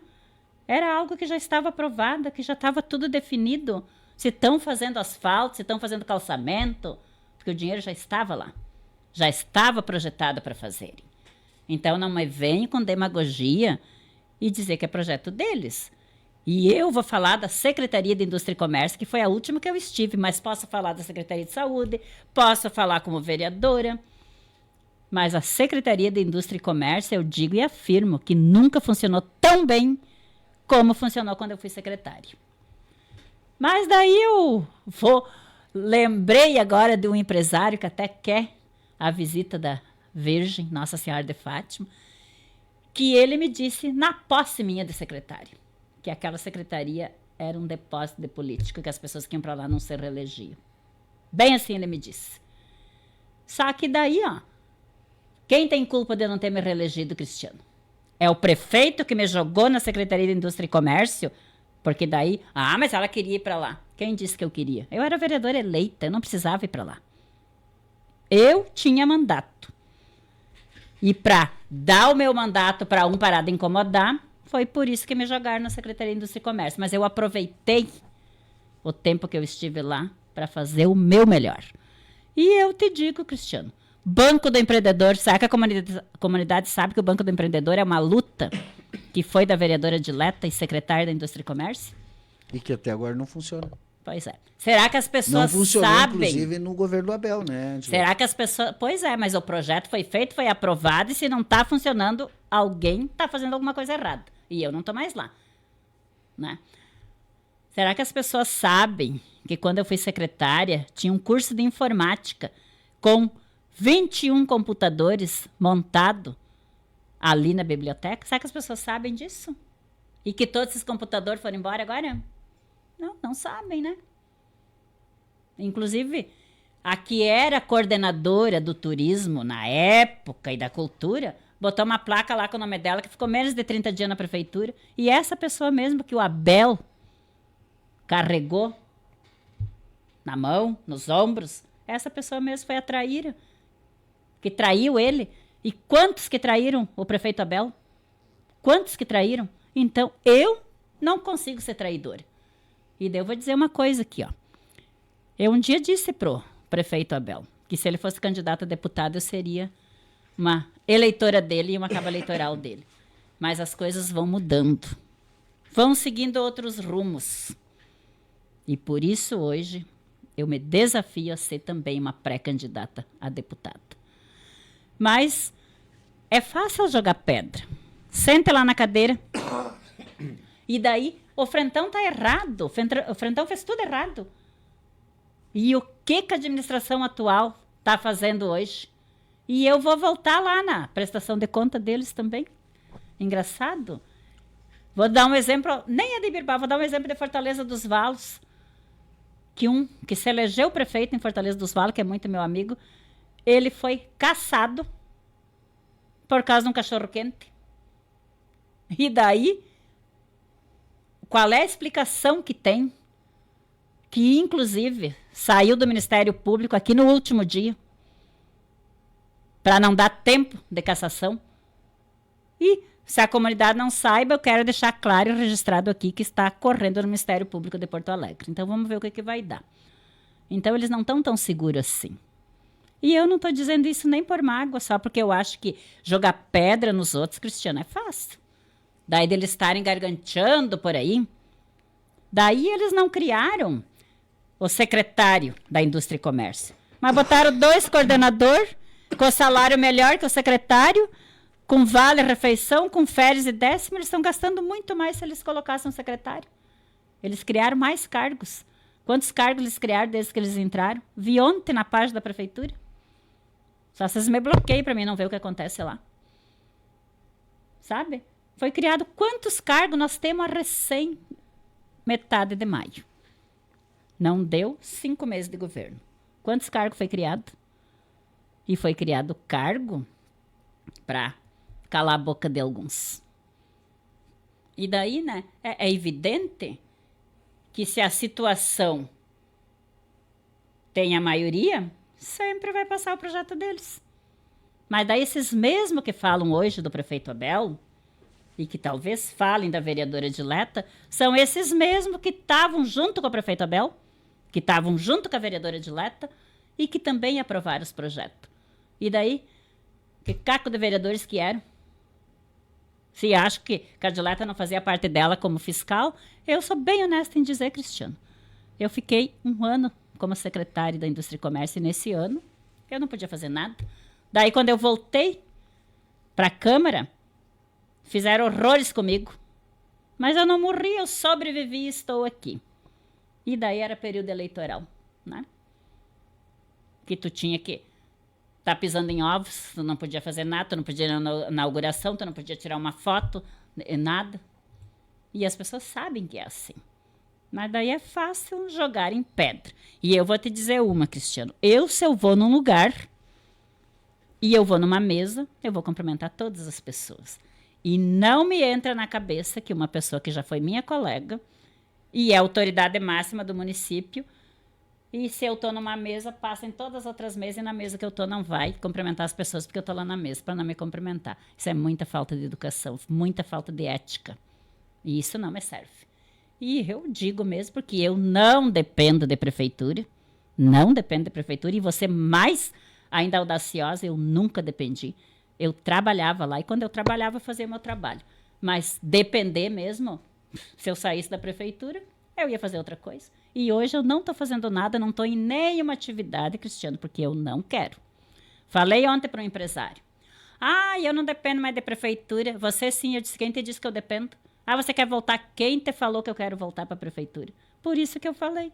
B: Era algo que já estava aprovado, que já estava tudo definido. Se estão fazendo asfalto, se estão fazendo calçamento, porque o dinheiro já estava lá. Já estava projetado para fazerem. Então não me venham com demagogia e dizer que é projeto deles. E eu vou falar da Secretaria de Indústria e Comércio, que foi a última que eu estive, mas posso falar da Secretaria de Saúde, posso falar como vereadora. Mas a Secretaria de Indústria e Comércio, eu digo e afirmo que nunca funcionou tão bem como funcionou quando eu fui secretária. Mas daí lembrei agora de um empresário que até quer a visita da Virgem, Nossa Senhora de Fátima, que ele me disse na posse minha de secretária, que aquela secretaria era um depósito de político, que as pessoas que iam para lá não se reelegiam. Bem assim ele me disse. Só que daí, quem tem culpa de eu não ter me reelegido, Cristiano? É o prefeito que me jogou na Secretaria de Indústria e Comércio, porque daí, mas ela queria ir para lá. Quem disse que eu queria? Eu era vereadora eleita, eu não precisava ir para lá. Eu tinha mandato. E para dar o meu mandato para um parar de incomodar, foi por isso que me jogaram na Secretaria de Indústria e Comércio. Mas eu aproveitei o tempo que eu estive lá para fazer o meu melhor. E eu te digo, Cristiano, Banco do Empreendedor, sabe que a comunidade sabe que o Banco do Empreendedor é uma luta que foi da vereadora dileta e secretária da Indústria e Comércio?
A: E que até agora não funciona.
B: Pois é. Será que as pessoas
A: não funcionou,
B: sabem?
A: Inclusive, no governo do Abel, né?
B: Será que as pessoas... Pois é, mas o projeto foi feito, foi aprovado, e se não está funcionando, alguém está fazendo alguma coisa errada. E eu não estou mais lá. Né? Será que as pessoas sabem que quando eu fui secretária, tinha um curso de informática com 21 computadores montado ali na biblioteca? Será que as pessoas sabem disso? E que todos esses computadores foram embora agora? Não sabem, né? Inclusive, a que era coordenadora do turismo na época e da cultura, botou uma placa lá com o nome dela, que ficou menos de 30 dias na prefeitura. E essa pessoa mesmo que o Abel carregou na mão, nos ombros, essa pessoa mesmo foi a traíra, que traiu ele. E quantos que traíram o prefeito Abel? Quantos que traíram? Então, eu não consigo ser traidora. E daí eu vou dizer uma coisa aqui, Eu um dia disse pro prefeito Abel que se ele fosse candidato a deputado, eu seria uma eleitora dele e uma cabo eleitoral dele. Mas as coisas vão mudando. Vão seguindo outros rumos. E por isso, hoje, eu me desafio a ser também uma pré-candidata a deputada. Mas é fácil jogar pedra. Senta lá na cadeira. E daí, o Frentão tá errado. O Frentão fez tudo errado. E o que a administração atual está fazendo hoje? E eu vou voltar lá na prestação de conta deles também. Engraçado. Vou dar um exemplo, nem é de Birbal, vou dar um exemplo de Fortaleza dos Valos. Que se elegeu prefeito em Fortaleza dos Valos, que é muito meu amigo, ele foi caçado por causa de um cachorro-quente. E daí, qual é a explicação que tem? Que, inclusive, saiu do Ministério Público aqui no último dia, para não dar tempo de cassação. E, se a comunidade não saiba, eu quero deixar claro e registrado aqui que está correndo no Ministério Público de Porto Alegre. Então, vamos ver o que vai dar. Então, eles não estão tão seguros assim. E eu não estou dizendo isso nem por mágoa, só porque eu acho que jogar pedra nos outros, Cristiano, é fácil. Daí deles estarem garganteando por aí. Daí eles não criaram o secretário da Indústria e Comércio. Mas botaram 2 coordenadores com salário melhor que o secretário, com vale-refeição, com férias e décimo. Eles estão gastando muito mais se eles colocassem um secretário. Eles criaram mais cargos. Quantos cargos eles criaram desde que eles entraram? Vi ontem na página da prefeitura. Só vocês me bloqueiam para mim não ver o que acontece lá. Sabe? Foi criado quantos cargos nós temos a recém metade de maio. Não deu 5 meses de governo. Quantos cargos foi criado? E foi criado cargo para calar a boca de alguns. E daí, né, é evidente que se a situação tem a maioria, sempre vai passar o projeto deles. Mas daí esses mesmos que falam hoje do prefeito Abel, e que talvez falem da vereadora dileta, são esses mesmos que estavam junto com a prefeita Abel, que estavam junto com a vereadora dileta e que também aprovaram os projetos. E daí, que caco de vereadores que eram? Se acho que a dileta não fazia parte dela como fiscal, eu sou bem honesta em dizer, Cristiano. Eu fiquei 1 ano como secretária da Indústria e Comércio e nesse ano eu não podia fazer nada. Daí, quando eu voltei para a Câmara, fizeram horrores comigo. Mas eu não morri, eu sobrevivi e estou aqui. E daí era período eleitoral, né? Que tu tinha que estar pisando em ovos, tu não podia fazer nada, tu não podia ir na inauguração, tu não podia tirar uma foto, nada. E as pessoas sabem que é assim. Mas daí é fácil jogar em pedra. E eu vou te dizer uma, Cristiano. Se eu vou num lugar e eu vou numa mesa, eu vou cumprimentar todas as pessoas. E não me entra na cabeça que uma pessoa que já foi minha colega e é autoridade máxima do município, e se eu estou numa mesa, passa em todas as outras mesas e na mesa que eu estou não vai cumprimentar as pessoas porque eu estou lá na mesa para não me cumprimentar. Isso é muita falta de educação, muita falta de ética. E isso não me serve. E eu digo mesmo porque eu não dependo de prefeitura, não dependo de prefeitura, e você mais ainda audaciosa, eu nunca dependi. Eu trabalhava lá e quando eu trabalhava eu fazia o meu trabalho. Mas depender mesmo, se eu saísse da prefeitura, eu ia fazer outra coisa. E hoje eu não estou fazendo nada, não estou em nenhuma atividade, Cristiano, porque eu não quero. Falei ontem para um empresário. Eu não dependo mais da prefeitura. Você sim, eu disse, quem te disse que eu dependo? Você quer voltar? Quem te falou que eu quero voltar para a prefeitura? Por isso que eu falei.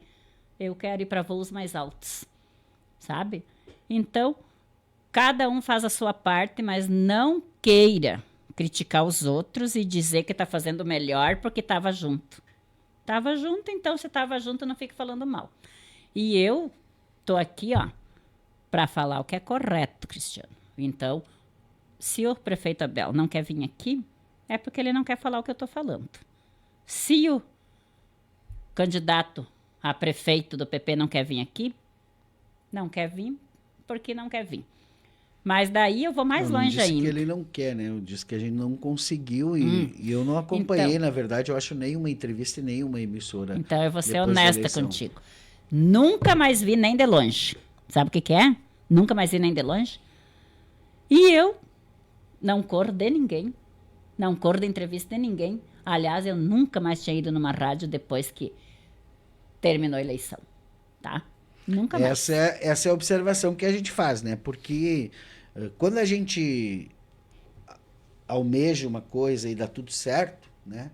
B: Eu quero ir para voos mais altos, sabe? Então, cada um faz a sua parte, mas não queira criticar os outros e dizer que está fazendo melhor porque estava junto. Estava junto, então se estava junto, não fique falando mal. E eu estou aqui, para falar o que é correto, Cristiano. Então, se o prefeito Abel não quer vir aqui, é porque ele não quer falar o que eu estou falando. Se o candidato a prefeito do PP não quer vir aqui, não quer vir porque não quer vir. Mas daí eu vou mais longe ainda.
A: Eu disse que ele não quer, né? Eu disse que a gente não conseguiu e eu não acompanhei, então, na verdade, eu acho nenhuma entrevista e nenhuma emissora.
B: Então eu vou ser honesta contigo. Nunca mais vi nem de longe. Sabe o que é? Nunca mais vi nem de longe. E eu não corro de ninguém. Não corro de entrevista de ninguém. Aliás, eu nunca mais tinha ido numa rádio depois que terminou a eleição. Tá? Nunca mais.
A: Essa é a observação que a gente faz, né? Porque quando a gente almeja uma coisa e dá tudo certo, né?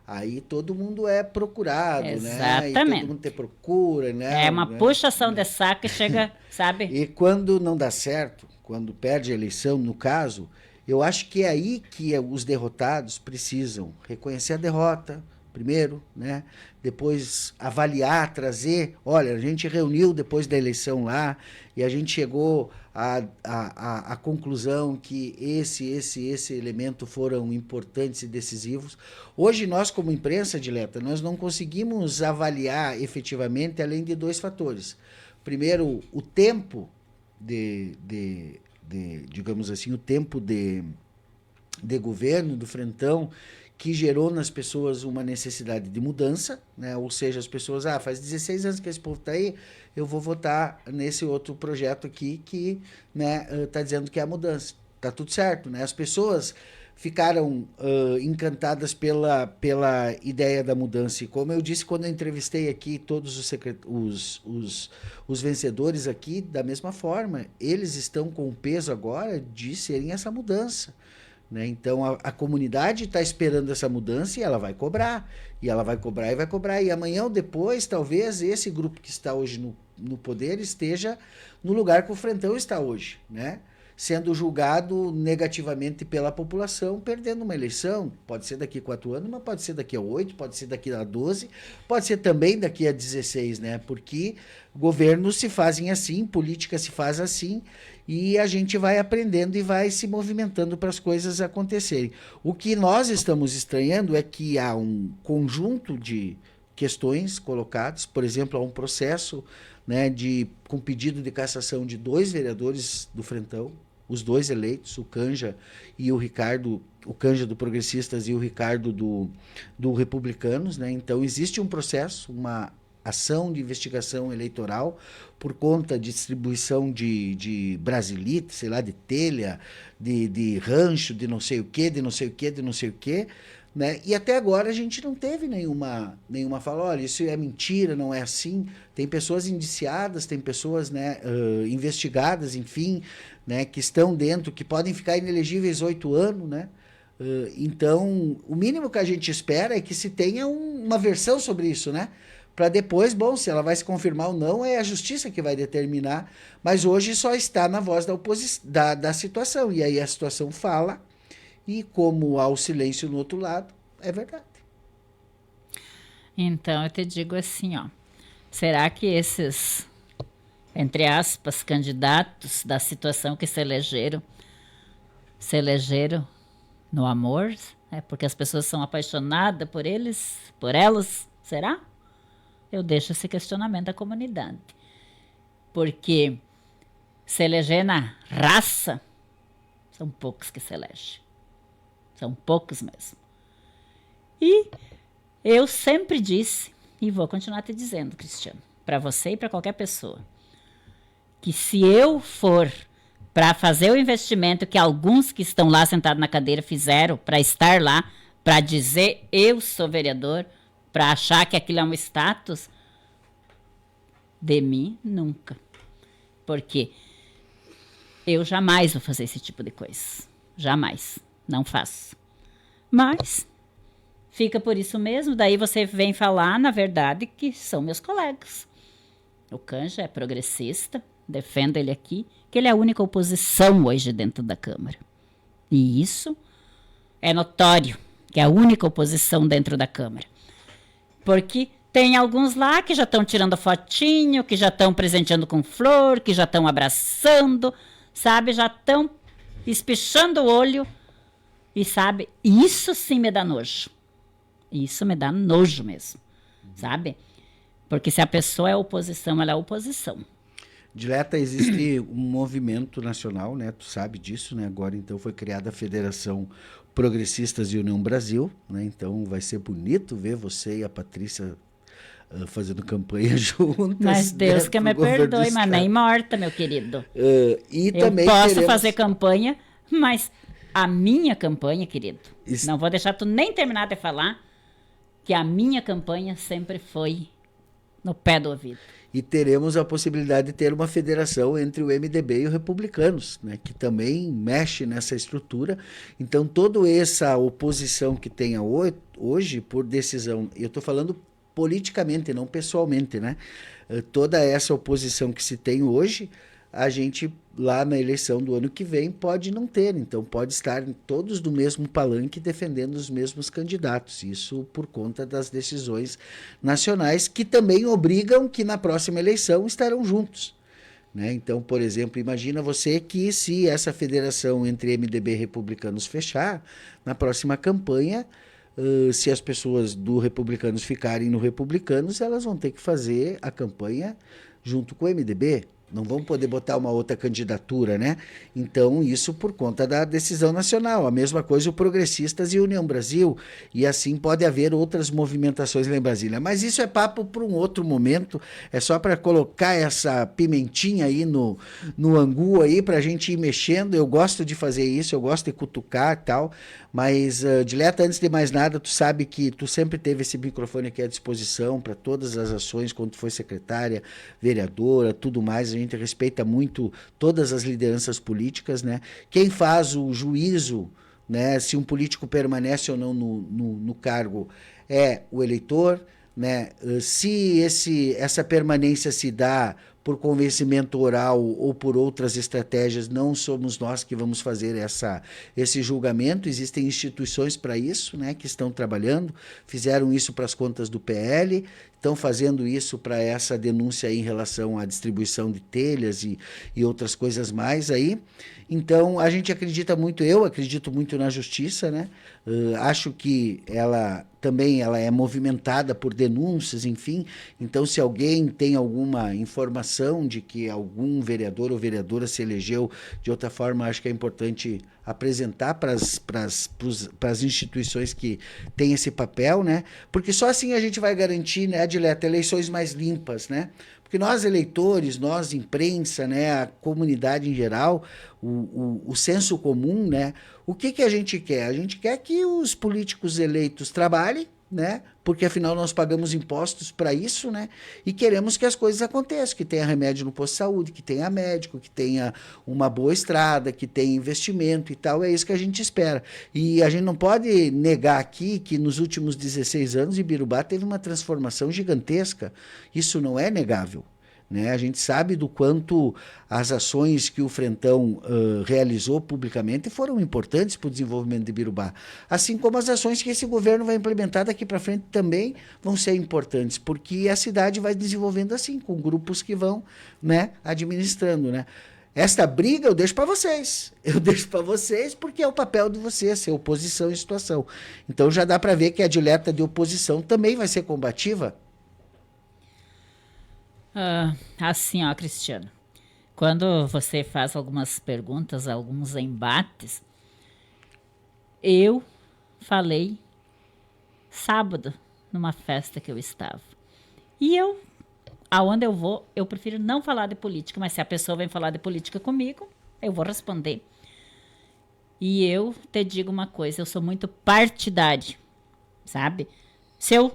A: Aí todo mundo é procurado,
B: exatamente,
A: né? E todo mundo te procura, né?
B: É uma puxação de saco e chega, sabe?
A: E quando não dá certo, quando perde a eleição, no caso, eu acho que é aí que os derrotados precisam reconhecer a derrota, primeiro, né? Depois avaliar, trazer, olha, a gente reuniu depois da eleição lá e a gente chegou à conclusão que esse elemento foram importantes e decisivos. Hoje nós, como imprensa, Dileta, nós não conseguimos avaliar efetivamente além de 2 fatores. Primeiro, o tempo digamos assim, o tempo de governo do Frentão, que gerou nas pessoas uma necessidade de mudança, né? Ou seja, as pessoas, faz 16 anos que esse povo está aí, eu vou votar nesse outro projeto aqui que, né, tá dizendo que é a mudança. Tá tudo certo, né? As pessoas ficaram encantadas pela ideia da mudança. E como eu disse quando eu entrevistei aqui todos os vencedores aqui, da mesma forma, eles estão com o peso agora de serem essa mudança. Né? Então, a comunidade está esperando essa mudança e ela vai cobrar. E ela vai cobrar e vai cobrar. E amanhã ou depois, talvez, esse grupo que está hoje no poder esteja no lugar que o Frentão está hoje, né? Sendo julgado negativamente pela população, perdendo uma eleição. Pode ser daqui a 4 anos, mas pode ser daqui a 8, pode ser daqui a 12, pode ser também daqui a 16, né? Porque governos se fazem assim, política se faz assim, e a gente vai aprendendo e vai se movimentando para as coisas acontecerem. O que nós estamos estranhando é que há um conjunto de questões colocadas, por exemplo, há um processo, né, com pedido de cassação de 2 vereadores do Frentão, os dois eleitos, o Canja e o Ricardo, o Canja do Progressistas e o Ricardo do Republicanos, né? Então existe um processo, uma ação de investigação eleitoral por conta de distribuição de brasilite, sei lá, de telha, de rancho, de não sei o quê, de não sei o quê, de não sei o quê, né? E até agora a gente não teve nenhuma fala, olha, isso é mentira, não é assim. Tem pessoas indiciadas, tem pessoas, né, investigadas, enfim, né, que estão dentro, que podem ficar inelegíveis 8 anos, né? Então, o mínimo que a gente espera é que se tenha uma versão sobre isso, né? Para depois, bom, se ela vai se confirmar ou não, é a justiça que vai determinar, mas hoje só está na voz da situação, e aí a situação fala, e como há o silêncio no outro lado, é verdade.
B: Então, eu te digo assim, ó, será que esses, entre aspas, candidatos da situação que se elegeram no amor? É porque as pessoas são apaixonadas por eles, por elas, será? Eu deixo esse questionamento à comunidade. Porque se eleger na raça, são poucos que se elegem. São poucos mesmo. E eu sempre disse, e vou continuar te dizendo, Cristiano, para você e para qualquer pessoa, que se eu for para fazer o investimento que alguns que estão lá sentados na cadeira fizeram, para estar lá, para dizer eu sou vereador, para achar que aquilo é um status, de mim, nunca. Porque eu jamais vou fazer esse tipo de coisa. Jamais. Não faço. Mas fica por isso mesmo. Daí você vem falar, na verdade, que são meus colegas. O Canja é progressista, defendo ele aqui, que ele é a única oposição hoje dentro da Câmara. E isso é notório, que é a única oposição dentro da Câmara. Porque tem alguns lá que já estão tirando fotinho, que já estão presenteando com flor, que já estão abraçando, sabe? Já estão espichando o olho. E sabe, isso sim me dá nojo. Isso me dá nojo mesmo, sabe? Porque se a pessoa é oposição, ela é oposição.
A: Dileta, existe um movimento nacional, né? Tu sabe disso, né? Agora, então, foi criada a Federação Progressistas e União Brasil, né? Então, vai ser bonito ver você e a Patrícia fazendo campanha juntas.
B: Mas Deus,
A: né,
B: que me perdoe, mas nem morta, meu querido.
A: E
B: eu
A: também
B: posso fazer campanha, mas a minha campanha, querido,
A: Isso.
B: Não vou deixar tu nem terminar de falar, que a minha campanha sempre foi no pé do ouvido.
A: E teremos a possibilidade de ter uma federação entre o MDB e os Republicanos, né, que também mexe nessa estrutura. Então, toda essa oposição que tem hoje, por decisão, eu estou falando politicamente, não pessoalmente, né? Toda essa oposição que se tem hoje, a gente, lá na eleição do ano que vem, pode não ter. Então, pode estar todos do mesmo palanque defendendo os mesmos candidatos. Isso por conta das decisões nacionais, que também obrigam que na próxima eleição estarão juntos. Né? Então, por exemplo, imagina você que se essa federação entre MDB e republicanos fechar, na próxima campanha, se as pessoas do Republicanos ficarem no Republicanos, elas vão ter que fazer a campanha junto com o MDB. Não vão poder botar uma outra candidatura, né? Então, isso por conta da decisão nacional. A mesma coisa o Progressistas e União Brasil. E assim pode haver outras movimentações lá em Brasília. Mas isso é papo para um outro momento. É só para colocar essa pimentinha aí no angu aí, para a gente ir mexendo. Eu gosto de fazer isso, eu gosto de cutucar e tal. Mas, Dileta, antes de mais nada, tu sabe que tu sempre teve esse microfone aqui à disposição para todas as ações, quando tu foi secretária, vereadora, tudo mais. A gente respeita muito todas as lideranças políticas, né? Quem faz o juízo, né, se um político permanece ou não no cargo é o eleitor, né? Se essa permanência se dá por convencimento oral ou por outras estratégias, não somos nós que vamos fazer esse julgamento. Existem instituições para isso, né, que estão trabalhando, fizeram isso para as contas do PL, estão fazendo isso para essa denúncia aí em relação à distribuição de telhas e outras coisas mais aí. Então, a gente acredita muito, eu acredito muito na justiça, né? Acho que ela é movimentada por denúncias, enfim. Então, se alguém tem alguma informação informação de que algum vereador ou vereadora se elegeu de outra forma, acho que é importante apresentar para as instituições que têm esse papel, né? Porque só assim a gente vai garantir, né, Dileta, eleições mais limpas, né? Porque nós, eleitores, nós, imprensa, né, a comunidade em geral, o senso comum, né? O que a gente quer? A gente quer que os políticos eleitos trabalhem, né? Porque afinal nós pagamos impostos para isso, né? E queremos que as coisas aconteçam, que tenha remédio no posto de saúde, que tenha médico, que tenha uma boa estrada, que tenha investimento e tal. É isso que a gente espera. E a gente não pode negar aqui que nos últimos 16 anos Ibirubá teve uma transformação gigantesca. Isso não é negável. Né? A gente sabe do quanto as ações que o Frentão realizou publicamente foram importantes para o desenvolvimento de Ibirubá. Assim como as ações que esse governo vai implementar daqui para frente também vão ser importantes, porque a cidade vai desenvolvendo assim, com grupos que vão, né, administrando. Né? Esta briga eu deixo para vocês. Eu deixo para vocês porque é o papel de vocês, ser oposição em situação. Então já dá para ver que a dileta de oposição também vai ser combativa.
B: Assim, ó, Cristiano, quando você faz algumas perguntas, alguns embates, eu falei sábado numa festa que eu estava. E aonde eu vou, eu prefiro não falar de política, mas se a pessoa vem falar de política comigo, eu vou responder. E eu te digo uma coisa, eu sou muito partidário, sabe? Se eu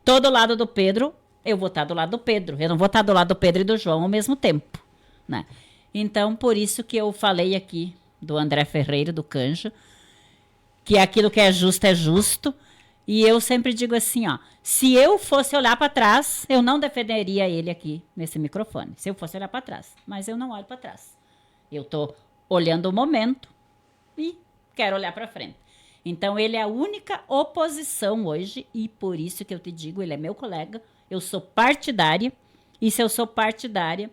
B: tô do lado do Pedro, eu vou estar do lado do Pedro. Eu não vou estar do lado do Pedro e do João ao mesmo tempo, né? Então, por isso que eu falei aqui do André Ferreira, do Canja, que aquilo que é justo. E eu sempre digo assim, ó, se eu fosse olhar para trás, eu não defenderia ele aqui nesse microfone. Se eu fosse olhar para trás. Mas eu não olho para trás. Eu tô olhando o momento e quero olhar para frente. Então, ele é a única oposição hoje e por isso que eu te digo, ele é meu colega. Eu sou partidária, e se eu sou partidária,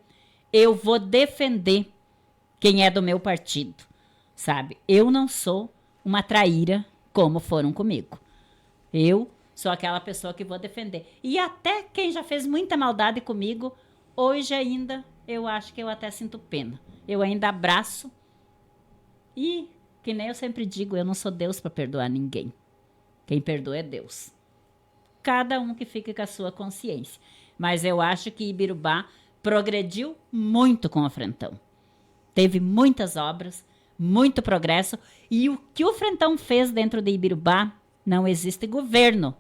B: eu vou defender quem é do meu partido, sabe? Eu não sou uma traíra como foram comigo. Eu sou aquela pessoa que vou defender. E até quem já fez muita maldade comigo, hoje ainda, eu acho que eu até sinto pena. Eu ainda abraço e, que nem eu sempre digo, eu não sou Deus para perdoar ninguém. Quem perdoa é Deus. Cada um que fique com a sua consciência. Mas eu acho que Ibirubá progrediu muito com o Frentão. Teve muitas obras, muito progresso. E o que o Frentão fez dentro de Ibirubá, não existe governo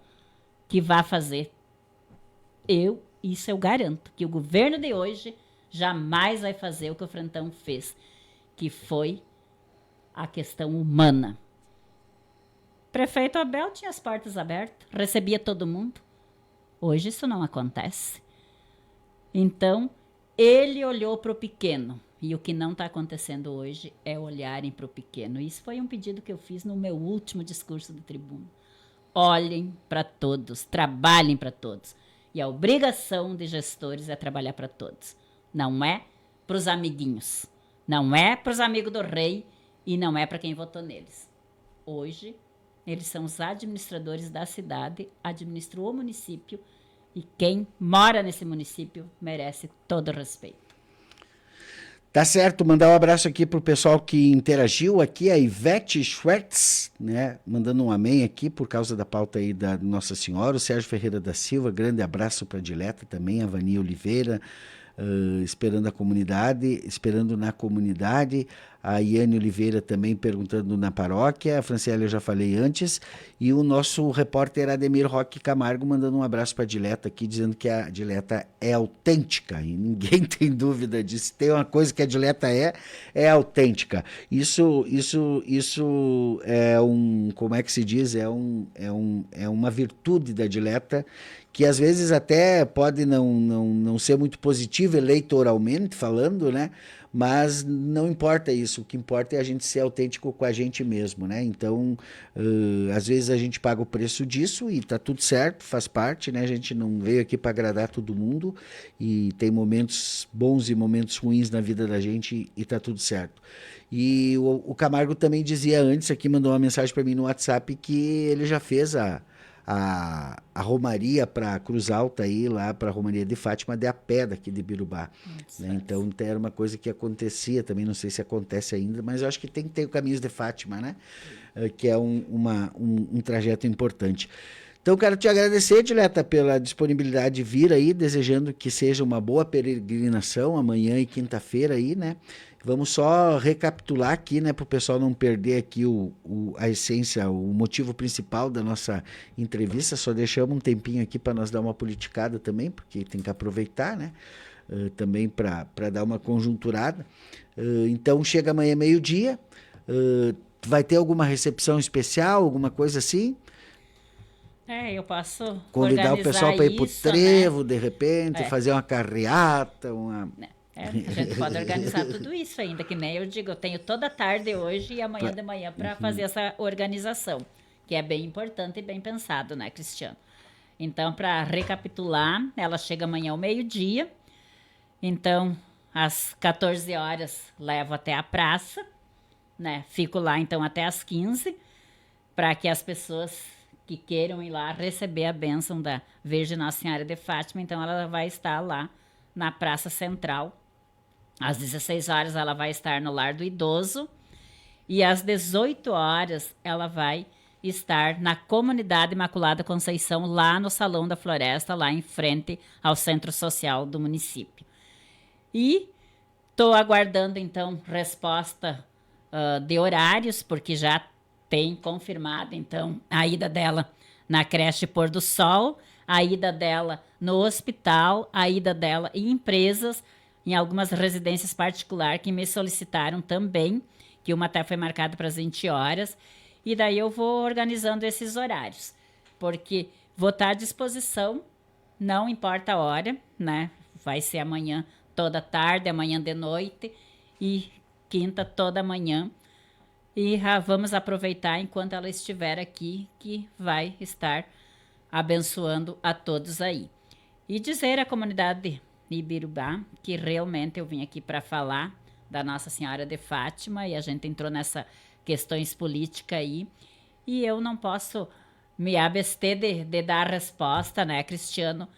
B: que vá fazer. Isso eu garanto, que o governo de hoje jamais vai fazer o que o Frentão fez, que foi a questão humana. Prefeito Abel tinha as portas abertas, recebia todo mundo. Hoje isso não acontece. Então, ele olhou para o pequeno. E o que não está acontecendo hoje é olharem para o pequeno. Isso foi um pedido que eu fiz no meu último discurso de tribuna. Olhem para todos, trabalhem para todos. E a obrigação de gestores é trabalhar para todos. Não é para os amiguinhos. Não é para os amigos do rei e não é para quem votou neles. Hoje, eles são os administradores da cidade, administram o município e quem mora nesse município merece todo o respeito.
A: Tá certo, mandar um abraço aqui pro pessoal que interagiu aqui, a Ivete Schwertz, né, mandando um amém aqui por causa da pauta aí da Nossa Senhora, o Sérgio Ferreira da Silva, grande abraço para a Dileta também, a Vania Oliveira, esperando na comunidade, a Iane Oliveira também perguntando na paróquia, a Franciele eu já falei antes, e o nosso repórter Ademir Roque Camargo mandando um abraço para a Dileta aqui, dizendo que a Dileta é autêntica, e ninguém tem dúvida disso. Tem uma coisa que a Dileta é autêntica. Isso é como é que se diz? É uma virtude da Dileta, que às vezes até pode não ser muito positivo eleitoralmente falando, né? Mas não importa isso, o que importa é a gente ser autêntico com a gente mesmo, né? Então, às vezes a gente paga o preço disso e tá tudo certo, faz parte, né? A gente não veio aqui para agradar todo mundo e tem momentos bons e momentos ruins na vida da gente e tá tudo certo. E o Camargo também dizia antes, aqui mandou uma mensagem para mim no WhatsApp, que ele já fez a a Romaria para Cruz Alta, aí, lá para a Romaria de Fátima, de a pé daqui de Birubá. Né? Então, era uma coisa que acontecia também, não sei se acontece ainda, mas eu acho que tem que ter o Caminhos de Fátima, né? Que é um trajeto importante. Então, quero te agradecer, Dileta, pela disponibilidade de vir aí, desejando que seja uma boa peregrinação amanhã e quinta-feira aí, né? Vamos só recapitular aqui, né, para o pessoal não perder aqui a essência, o motivo principal da nossa entrevista. Só deixamos um tempinho aqui para nós dar uma politicada também, porque tem que aproveitar, né? Também para dar uma conjunturada. Então, chega amanhã meio-dia. Vai ter alguma recepção especial, alguma coisa assim?
B: Eu posso
A: Convidar o pessoal para ir pro trevo, né? De repente, fazer uma carreata,
B: a gente pode organizar tudo isso ainda, que nem eu digo, eu tenho toda a tarde hoje e amanhã de manhã para fazer essa organização, que é bem importante e bem pensado, né, Cristiano? Então, para recapitular, ela chega amanhã ao meio-dia, então, às 14 horas, levo até a praça, né? Fico lá, então, até às 15, para que as pessoas que queiram ir lá receber a bênção da Virgem Nossa Senhora de Fátima, então ela vai estar lá na Praça Central. Às 16 horas ela vai estar no Lar do Idoso e às 18 horas ela vai estar na Comunidade Imaculada Conceição, lá no Salão da Floresta, lá em frente ao Centro Social do município. E estou aguardando, então, resposta de horários, porque já tem confirmado, então, a ida dela na creche Pôr do Sol, a ida dela no hospital, a ida dela em empresas, em algumas residências particulares que me solicitaram também, que uma até foi marcada para as 20 horas, e daí eu vou organizando esses horários, porque vou estar à disposição, não importa a hora, né? Vai ser amanhã toda tarde, amanhã de noite e quinta toda manhã. E vamos aproveitar enquanto ela estiver aqui, que vai estar abençoando a todos aí. E dizer à comunidade de Ibirubá que realmente eu vim aqui para falar da Nossa Senhora de Fátima, e a gente entrou nessa questões políticas aí, e eu não posso me abster de dar a resposta, né, Cristiano?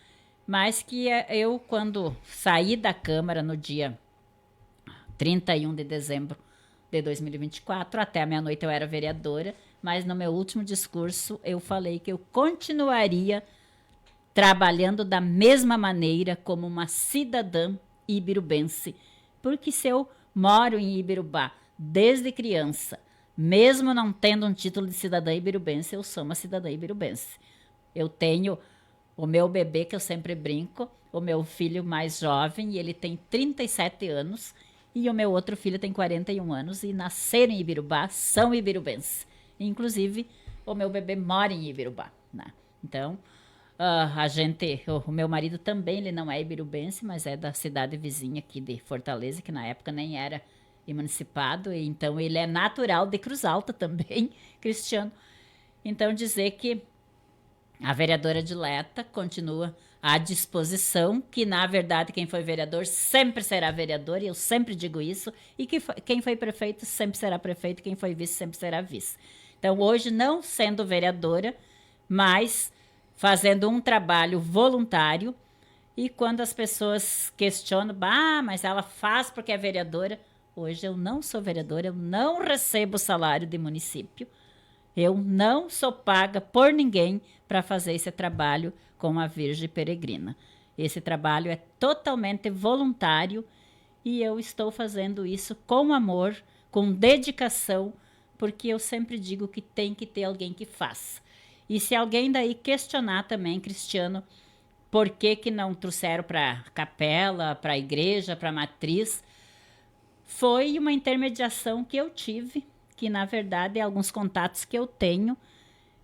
B: Mas que eu, quando saí da Câmara no dia 31 de dezembro de 2024, até a meia-noite eu era vereadora, mas no meu último discurso eu falei que eu continuaria trabalhando da mesma maneira como uma cidadã ibirubense, porque se eu moro em Ibirubá desde criança, mesmo não tendo um título de cidadã ibirubense, eu sou uma cidadã ibirubense. Eu tenho o meu bebê, que eu sempre brinco, o meu filho mais jovem, e ele tem 37 anos, e o meu outro filho tem 41 anos, e nasceram em Ibirubá, são ibirubenses. Inclusive, o meu bebê mora em Ibirubá, né? Então, o meu marido também, ele não é ibirubense, mas é da cidade vizinha aqui de Fortaleza, que na época nem era municipado, e então ele é natural de Cruz Alta também, Cristiano. Então, dizer que a vereadora Dileta continua à disposição, que na verdade quem foi vereador sempre será vereador, e eu sempre digo isso, e que quem foi prefeito sempre será prefeito, quem foi vice sempre será vice. Então, hoje, não sendo vereadora, mas fazendo um trabalho voluntário, e quando as pessoas questionam, mas ela faz porque é vereadora, hoje eu não sou vereadora, eu não recebo salário de município, eu não sou paga por ninguém para fazer esse trabalho com a Virgem Peregrina. Esse trabalho é totalmente voluntário e eu estou fazendo isso com amor, com dedicação, porque eu sempre digo que tem que ter alguém que faça. E se alguém daí questionar também, Cristiano, por que não trouxeram para a capela, para a igreja, para a matriz, foi uma intermediação que eu tive, que na verdade é alguns contatos que eu tenho,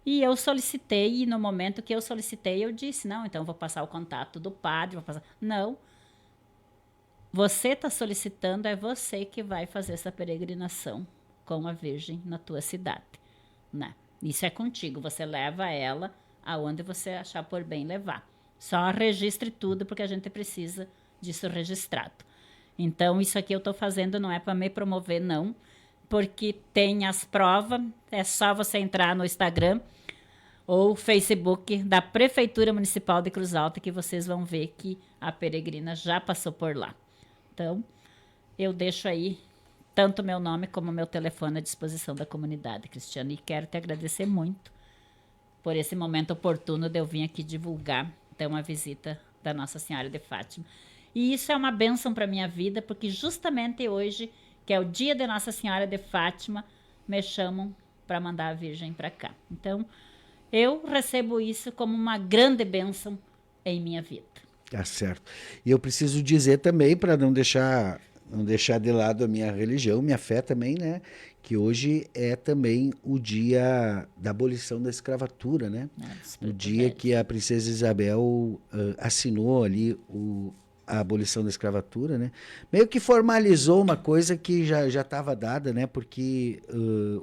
B: e eu solicitei, e no momento que eu solicitei, eu disse, não, então eu vou passar o contato do padre, vou passar. Não, você está solicitando, é você que vai fazer essa peregrinação com a Virgem na tua cidade, né? Isso é contigo, você leva ela aonde você achar por bem levar. Só registre tudo, porque a gente precisa disso registrado. Então, isso aqui eu estou fazendo não é para me promover, não, porque tem as provas, é só você entrar no Instagram, ou Facebook da Prefeitura Municipal de Cruz Alta, que vocês vão ver que a peregrina já passou por lá. Então, eu deixo aí tanto meu nome como meu telefone à disposição da comunidade, Cristiane, e quero te agradecer muito por esse momento oportuno de eu vir aqui divulgar então a visita da Nossa Senhora de Fátima. E isso é uma bênção para minha vida, porque justamente hoje, que é o dia de Nossa Senhora de Fátima, me chamam para mandar a Virgem para cá. Então, eu recebo isso como uma grande bênção em minha vida.
A: Tá certo. E eu preciso dizer também, para não deixar de lado a minha religião, minha fé também, né? Que hoje é também o dia da abolição da escravatura, né? O dia que a princesa Isabel assinou ali a abolição da escravatura, né? Meio que formalizou uma coisa que já estava dada, né? Porque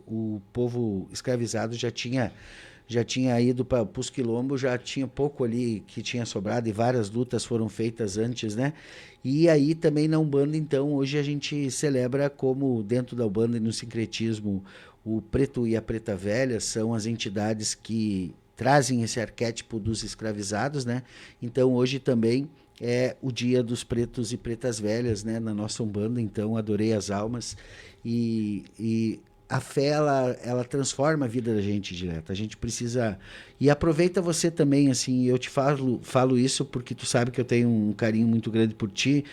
A: o povo escravizado já tinha ido para os quilombos, já tinha pouco ali que tinha sobrado e várias lutas foram feitas antes, né? E aí também na Umbanda, então, hoje a gente celebra como dentro da Umbanda e no sincretismo, o preto e a preta velha são as entidades que trazem esse arquétipo dos escravizados, né? Então hoje também é o dia dos pretos e pretas velhas, né? Na nossa Umbanda, então Adorei as Almas e a fé, ela transforma a vida da gente direto. A gente precisa... E aproveita você também, assim, eu te falo isso porque tu sabe que eu tenho um carinho muito grande por ti,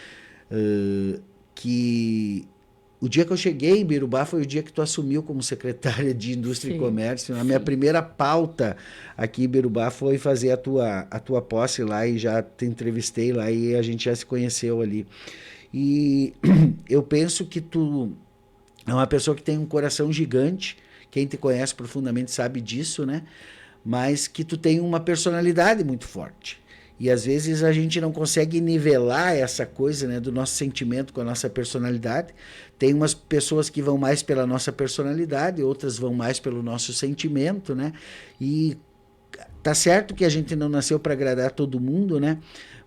A: que o dia que eu cheguei em Birubá foi o dia que tu assumiu como secretária de Indústria e Comércio. A minha primeira pauta aqui em Birubá foi fazer a tua posse lá e já te entrevistei lá e a gente já se conheceu ali. E eu penso que tu... é uma pessoa que tem um coração gigante, quem te conhece profundamente sabe disso, né? Mas que tu tem uma personalidade muito forte. E às vezes a gente não consegue nivelar essa coisa, né, do nosso sentimento com a nossa personalidade. Tem umas pessoas que vão mais pela nossa personalidade, outras vão mais pelo nosso sentimento, né? E tá certo que a gente não nasceu para agradar todo mundo, né?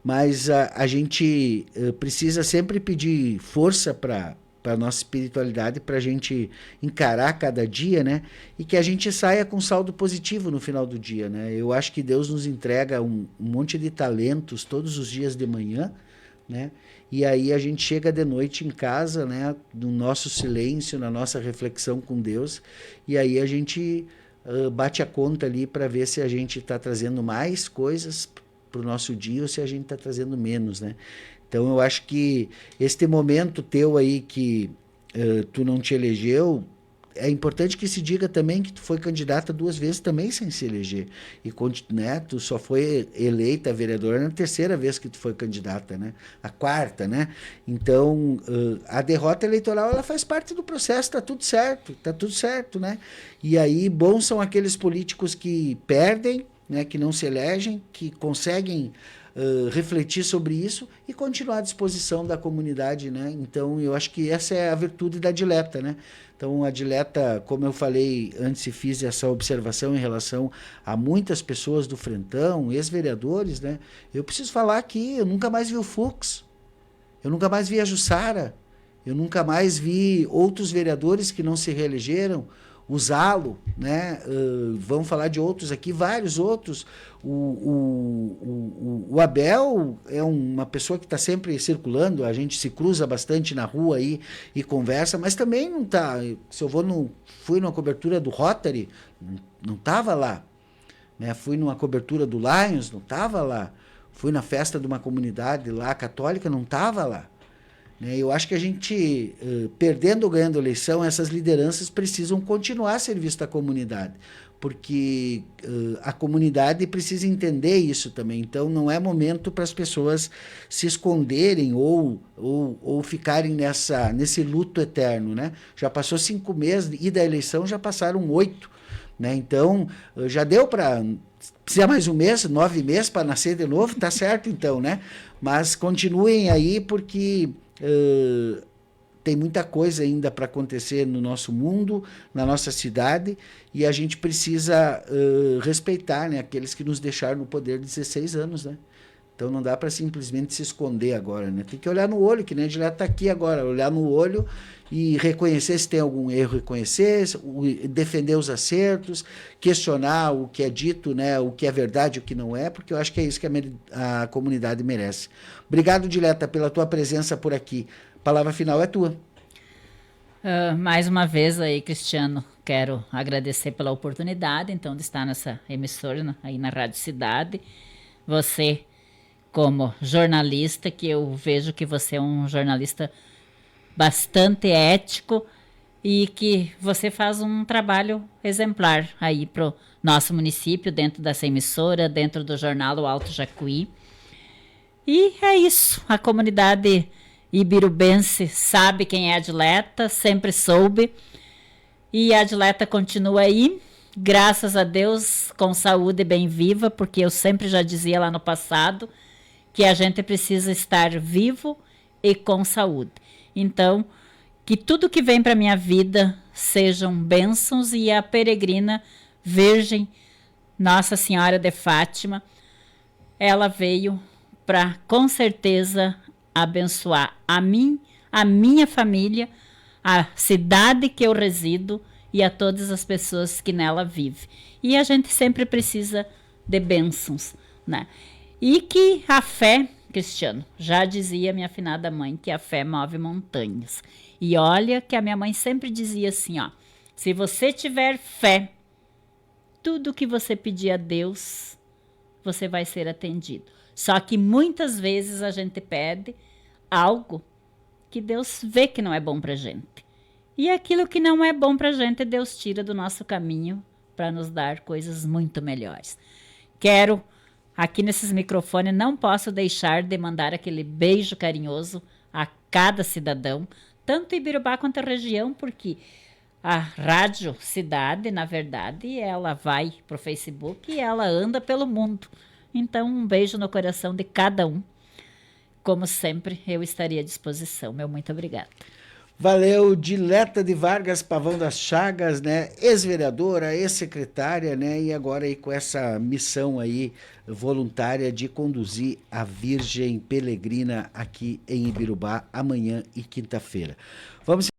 A: Mas a gente precisa sempre pedir força para a nossa espiritualidade, para a gente encarar cada dia, né? E que a gente saia com saldo positivo no final do dia, né? Eu acho que Deus nos entrega um monte de talentos todos os dias de manhã, né? E aí a gente chega de noite em casa, né? No nosso silêncio, na nossa reflexão com Deus, e aí a gente bate a conta ali para ver se a gente está trazendo mais coisas para o nosso dia ou se a gente está trazendo menos, né? Então eu acho que este momento teu aí que tu não te elegeu, é importante que se diga também que tu foi candidata 2 vezes também sem se eleger. E né, tu só foi eleita vereadora na 3ª vez que tu foi candidata, né? A 4ª, né? Então a derrota eleitoral ela faz parte do processo, tá tudo certo, né? E aí bons são aqueles políticos que perdem, né, que não se elegem, que conseguem refletir sobre isso e continuar à disposição da comunidade, né? Então eu acho que essa é a virtude da Dileta, né? Então a Dileta, como eu falei antes e fiz essa observação em relação a muitas pessoas do Frentão, ex-vereadores, né? Eu preciso falar aqui, eu nunca mais vi o Fux, eu nunca mais vi a Jussara, eu nunca mais vi outros vereadores que não se reelegeram, o Zalo, né? Vamos falar de outros aqui, vários outros. O Abel é uma pessoa que está sempre circulando, a gente se cruza bastante na rua aí e conversa, mas também não está. Se eu fui numa cobertura do Rotary, não estava lá. Né? Fui numa cobertura do Lions, não estava lá. Fui na festa de uma comunidade lá católica, não estava lá. Eu acho que a gente, perdendo ou ganhando eleição, essas lideranças precisam continuar a serviço da comunidade, porque a comunidade precisa entender isso também. Então, não é momento para as pessoas se esconderem ou ficarem nesse luto eterno. Né? Já passou 5 meses e da eleição já passaram 8. Né? Então, já deu para... Precisa mais 1 mês, 9 meses para nascer de novo, tá certo então, né? Mas continuem aí porque... tem muita coisa ainda para acontecer no nosso mundo, na nossa cidade, e a gente precisa respeitar, né, aqueles que nos deixaram no poder 16 anos. Né? Então não dá para simplesmente se esconder agora, né? Tem que olhar no olho, que nem a Dileta está aqui agora, olhar no olho e reconhecer se tem algum erro, reconhecer, defender os acertos, questionar o que é dito, né? O que é verdade, o que não é, porque eu acho que é isso que a comunidade merece. Obrigado, Dileta, pela tua presença por aqui. A palavra final é tua.
B: Mais uma vez aí, Cristiano, quero agradecer pela oportunidade, então, de estar nessa emissora, aí na Rádio Cidade. Você, como jornalista, que eu vejo que você é um jornalista bastante ético e que você faz um trabalho exemplar aí pro nosso município, dentro dessa emissora, dentro do jornal O Alto Jacuí. E é isso, a comunidade ibirubense sabe quem é a Dileta, sempre soube. E a Dileta continua aí, graças a Deus, com saúde bem viva, porque eu sempre já dizia lá no passado que a gente precisa estar vivo e com saúde. Então, que tudo que vem para minha vida sejam bênçãos e a peregrina Virgem Nossa Senhora de Fátima, ela veio para, com certeza, abençoar a mim, a minha família, a cidade que eu resido e a todas as pessoas que nela vivem. E a gente sempre precisa de bênçãos, né? E que a fé, Cristiano, já dizia minha afinada mãe que a fé move montanhas. E olha que a minha mãe sempre dizia assim, ó, se você tiver fé, tudo que você pedir a Deus, você vai ser atendido. Só que muitas vezes a gente pede algo que Deus vê que não é bom pra gente. E aquilo que não é bom pra gente, Deus tira do nosso caminho para nos dar coisas muito melhores. Quero, aqui nesses microfones, não posso deixar de mandar aquele beijo carinhoso a cada cidadão, tanto Ibirubá quanto a região, porque a Rádio Cidade, na verdade, ela vai pro Facebook e ela anda pelo mundo. Então, um beijo no coração de cada um. Como sempre, eu estaria à disposição. Meu muito obrigada.
A: Valeu, Dileta de Vargas Pavão das Chagas, né? Ex-vereadora, ex-secretária, né? E agora aí com essa missão aí voluntária de conduzir a Virgem Peregrina aqui em Ibirubá amanhã e quinta-feira. Vamos